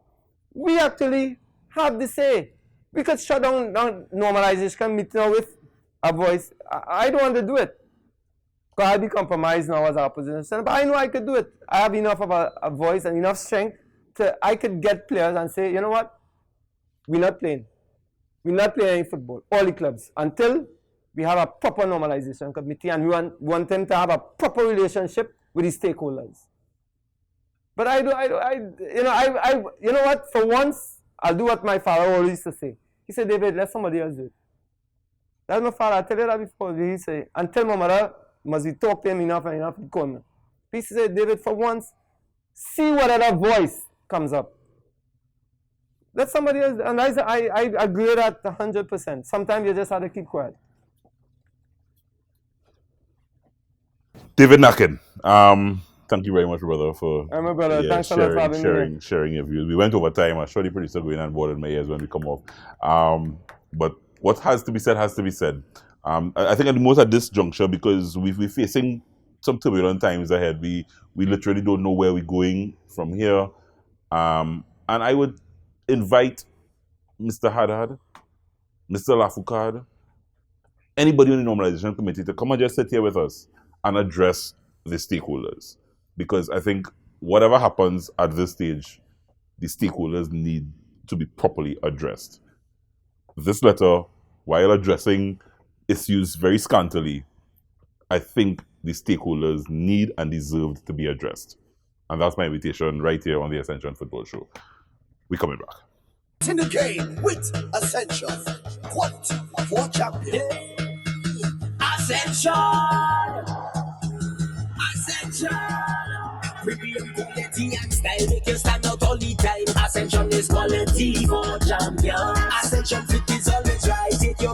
we actually have the say. We could shut down normalization committee now with a voice. I don't want to do it, because I'll be compromised now as an opposition. But I know I could do it. I have enough of a voice and enough strength I could get players and say, you know what, we're not playing. We're not playing any football, all the clubs, until we have a proper normalization committee, and we want them to have a proper relationship with the stakeholders. But you know what? For once, I'll do what my father always used to say. He said, David, let somebody else do it. That's my father. I tell you that before. He said, until my mother must be talk to him enough and enough to come. He said, David, for once, see what other voice comes up. Let somebody else, and I agree with that 100%. Sometimes you just have to keep quiet. David Nakin, thank you very much, brother, for Thanks a lot for having me. Sharing your views. We went over time. I'm sure the producer going on board in my ears when we come off. But what has to be said has to be said. I think at the most at this juncture, because we're facing some turbulent times ahead. We literally don't know where we're going from here. And I would invite Mr. Haddad, Mr. Lafoucade, anybody on the normalization committee to come and just sit here with us and address the stakeholders. Because I think whatever happens at this stage, the stakeholders need to be properly addressed. This letter, while addressing issues very scantily, I think the stakeholders need and deserve to be addressed. And that's my invitation right here on the Ascension Football Show. We're coming back. In the game with Ascension. Quality for champion. Ascension! Ascension! Premium quality and style make you stand out all the time. Ascension is quality for champion. Ascension fit is always right. Take your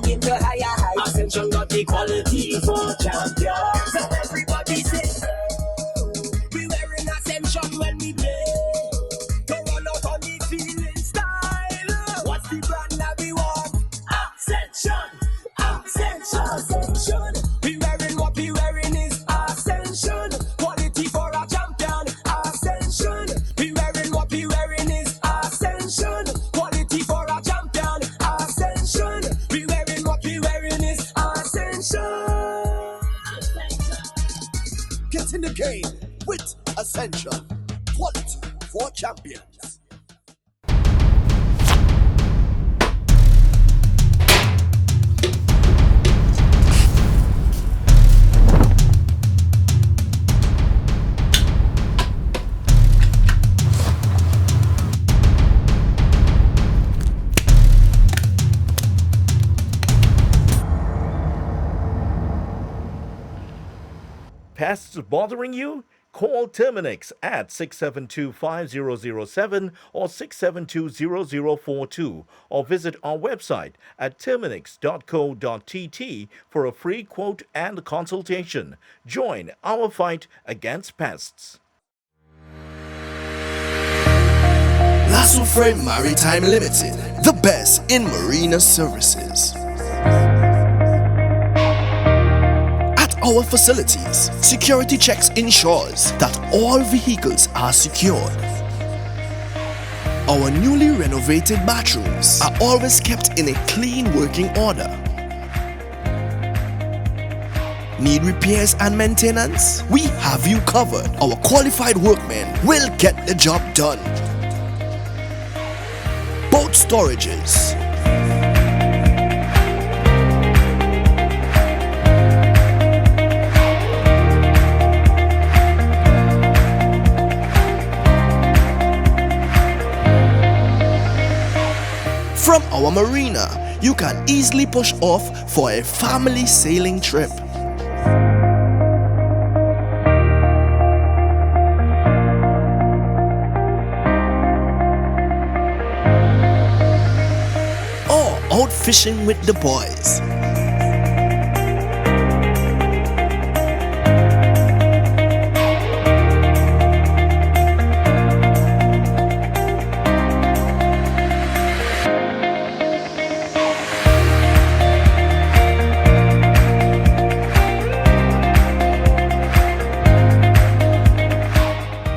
Train with Ascension. Quality for champions. Pests bothering you? Call Terminix at 672-5007 or 672-0042 or visit our website at terminix.co.tt for a free quote and consultation. Join our fight against pests. Lasso Frame Maritime Limited, the best in marina services. At our facilities, security checks ensures that all vehicles are secured. Our newly renovated bathrooms are always kept in a clean working order. Need repairs and maintenance? We have you covered. Our qualified workmen will get the job done. Boat storages, from our marina, you can easily push off for a family sailing trip. Or out fishing with the boys.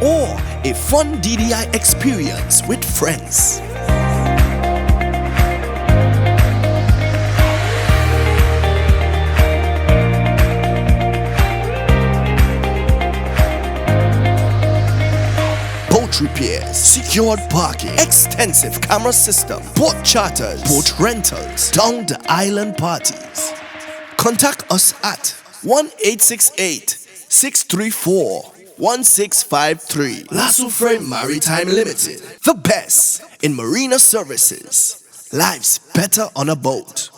Or a fun DDI experience with friends. Boat repairs, secured parking, extensive camera system, boat charters, boat rentals, down the island parties. Contact us at 1-868-634-1653. Lasso Frame Maritime Limited, the best in marina services. Life's better on a boat.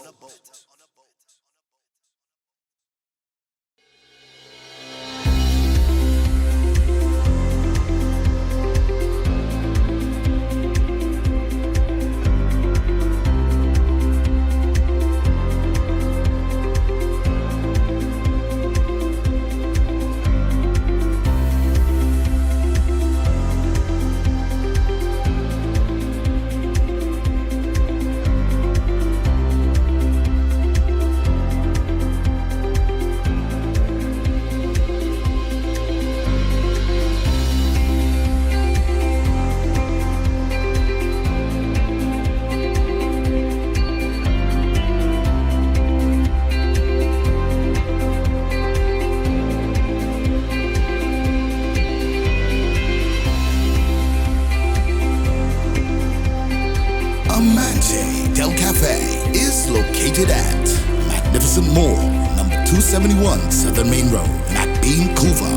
Amante Del Cafe is located at Magnificent Mall, number 271 Southern Main Road, McBean, Couva.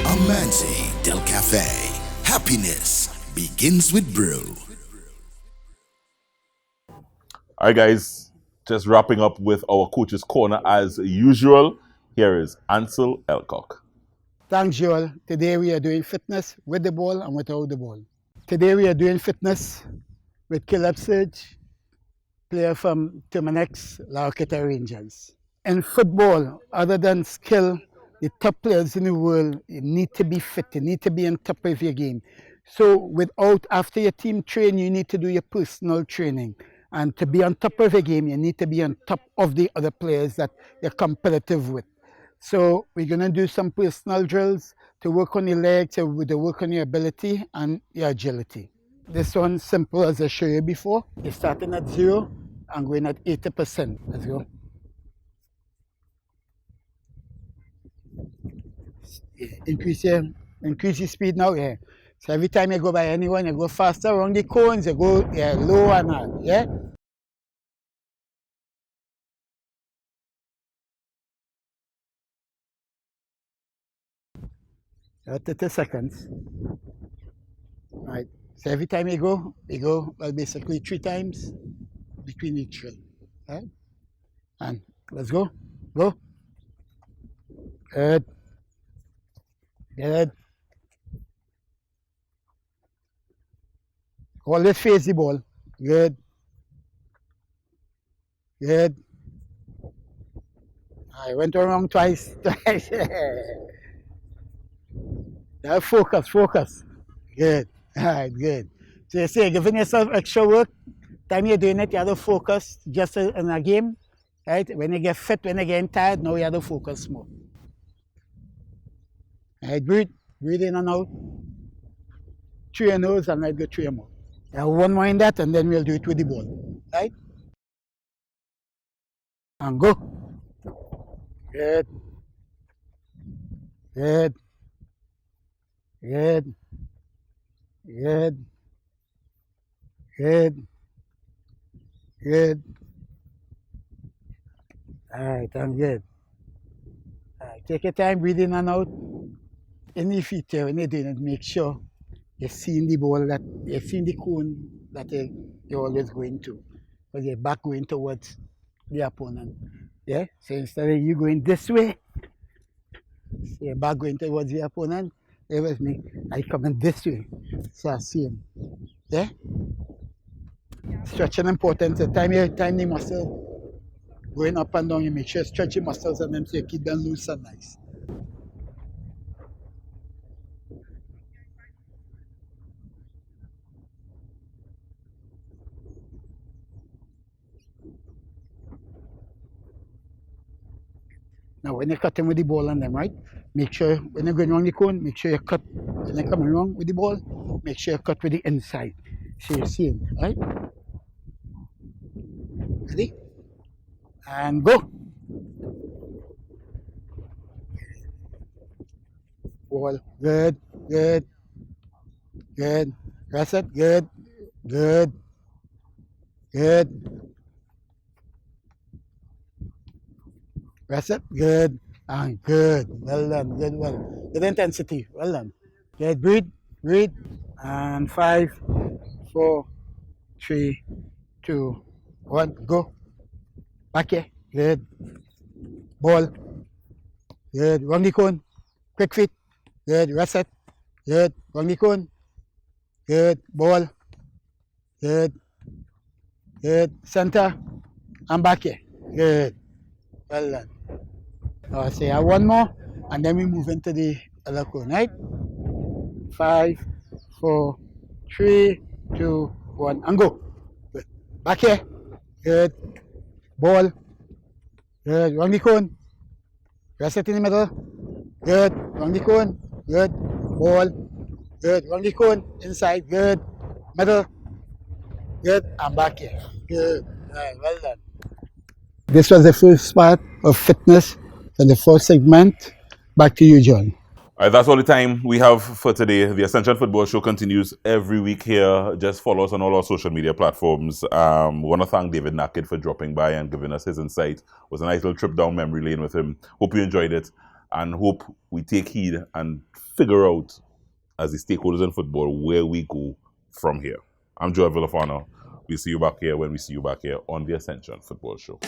Amante Del Cafe. Happiness begins with brew. All right, guys, just wrapping up with our coach's corner as usual. Here is Ansel Elcock. Thanks, Joel. Today we are doing fitness with the ball and without the ball. Today we are doing fitness with Caleb Surge, player from Terminix, Larketta Rangers. In football, other than skill, the top players in the world, you need to be fit, you need to be on top of your game. So after your team train, you need to do your personal training. And to be on top of your game, you need to be on top of the other players that you're competitive with. So we're going to do some personal drills to work on your legs, to work on your ability and your agility. This one's simple as I showed you before. You're starting at 0 and going at 80%. Let's go. increase your speed now, yeah. So every time you go by anyone, you go faster around the cones, you go low and hard, yeah. 30 seconds. Right. So every time you go, well, basically 3 times between each drill. Right? And let's go. Go. Good. Good. Always face the ball. Good. Good. I went around twice. Twice. Now focus. Good. All right, good. So you say, giving yourself extra work, time you're doing it, you have to focus just in a game, right? When you get fit, when you're getting tired, now you have to focus more. All right, breathe in and out. Through your nose and let go through your mouth. One more in that, and then we'll do it with the ball, right? And go. Good. Good. Good. Good. Good. Good. All right, I'm good. All right, take your time, breathe in and out. In the feet here, when you're doing it, make sure you're seeing the ball, that you're seeing the cone that you're always going to. Because you're back going towards the opponent. Yeah? So instead of you going this way, you're back going towards the opponent. It was me. I coming this way. So I see him. Yeah? Stretching important. The time the muscle going up and down, you make sure you stretch your muscles and then so you keep them loose and nice. Now when you're cutting with the ball on them, right? Make sure when you're going around the cone, make sure you cut. When you're coming around with the ball, make sure you cut with the inside. So you're seeing, right? Ready? And go. Ball. Good. Good. Good. Press it. Good. Good. Good. Press it. Good. And good. Well done. Good one. Good intensity. Well done. Good. Breathe. Breathe. And 5, 4, 3, 2, 1. Go. Back here. Good. Ball. Good. Round the cone. Quick feet. Good. Reset. Good. Round the cone. Good. Ball. Good. Good. Center. And back here. Good. Well done. Now say one more, and then we move into the other cone, right? 5, 4, 3, 2, 1, and go. Good. Back here. Good. Ball. Good. Round the cone. Reset in the middle. Good. Round the cone. Good. Ball. Good. Round the cone. Inside. Good. Middle. Good. And back here. Good. All right. Well done. This was the first part of fitness for the first segment. Back to you, John. All right, that's all the time we have for today. The Ascension Football Show continues every week here. Just follow us on all our social media platforms. We want to thank David Naked for dropping by and giving us his insight. It was a nice little trip down memory lane with him. Hope you enjoyed it, and hope we take heed and figure out, as the stakeholders in football, where we go from here. I'm Joe Villafana. We'll see you back here when we see you back here on the Ascension Football Show.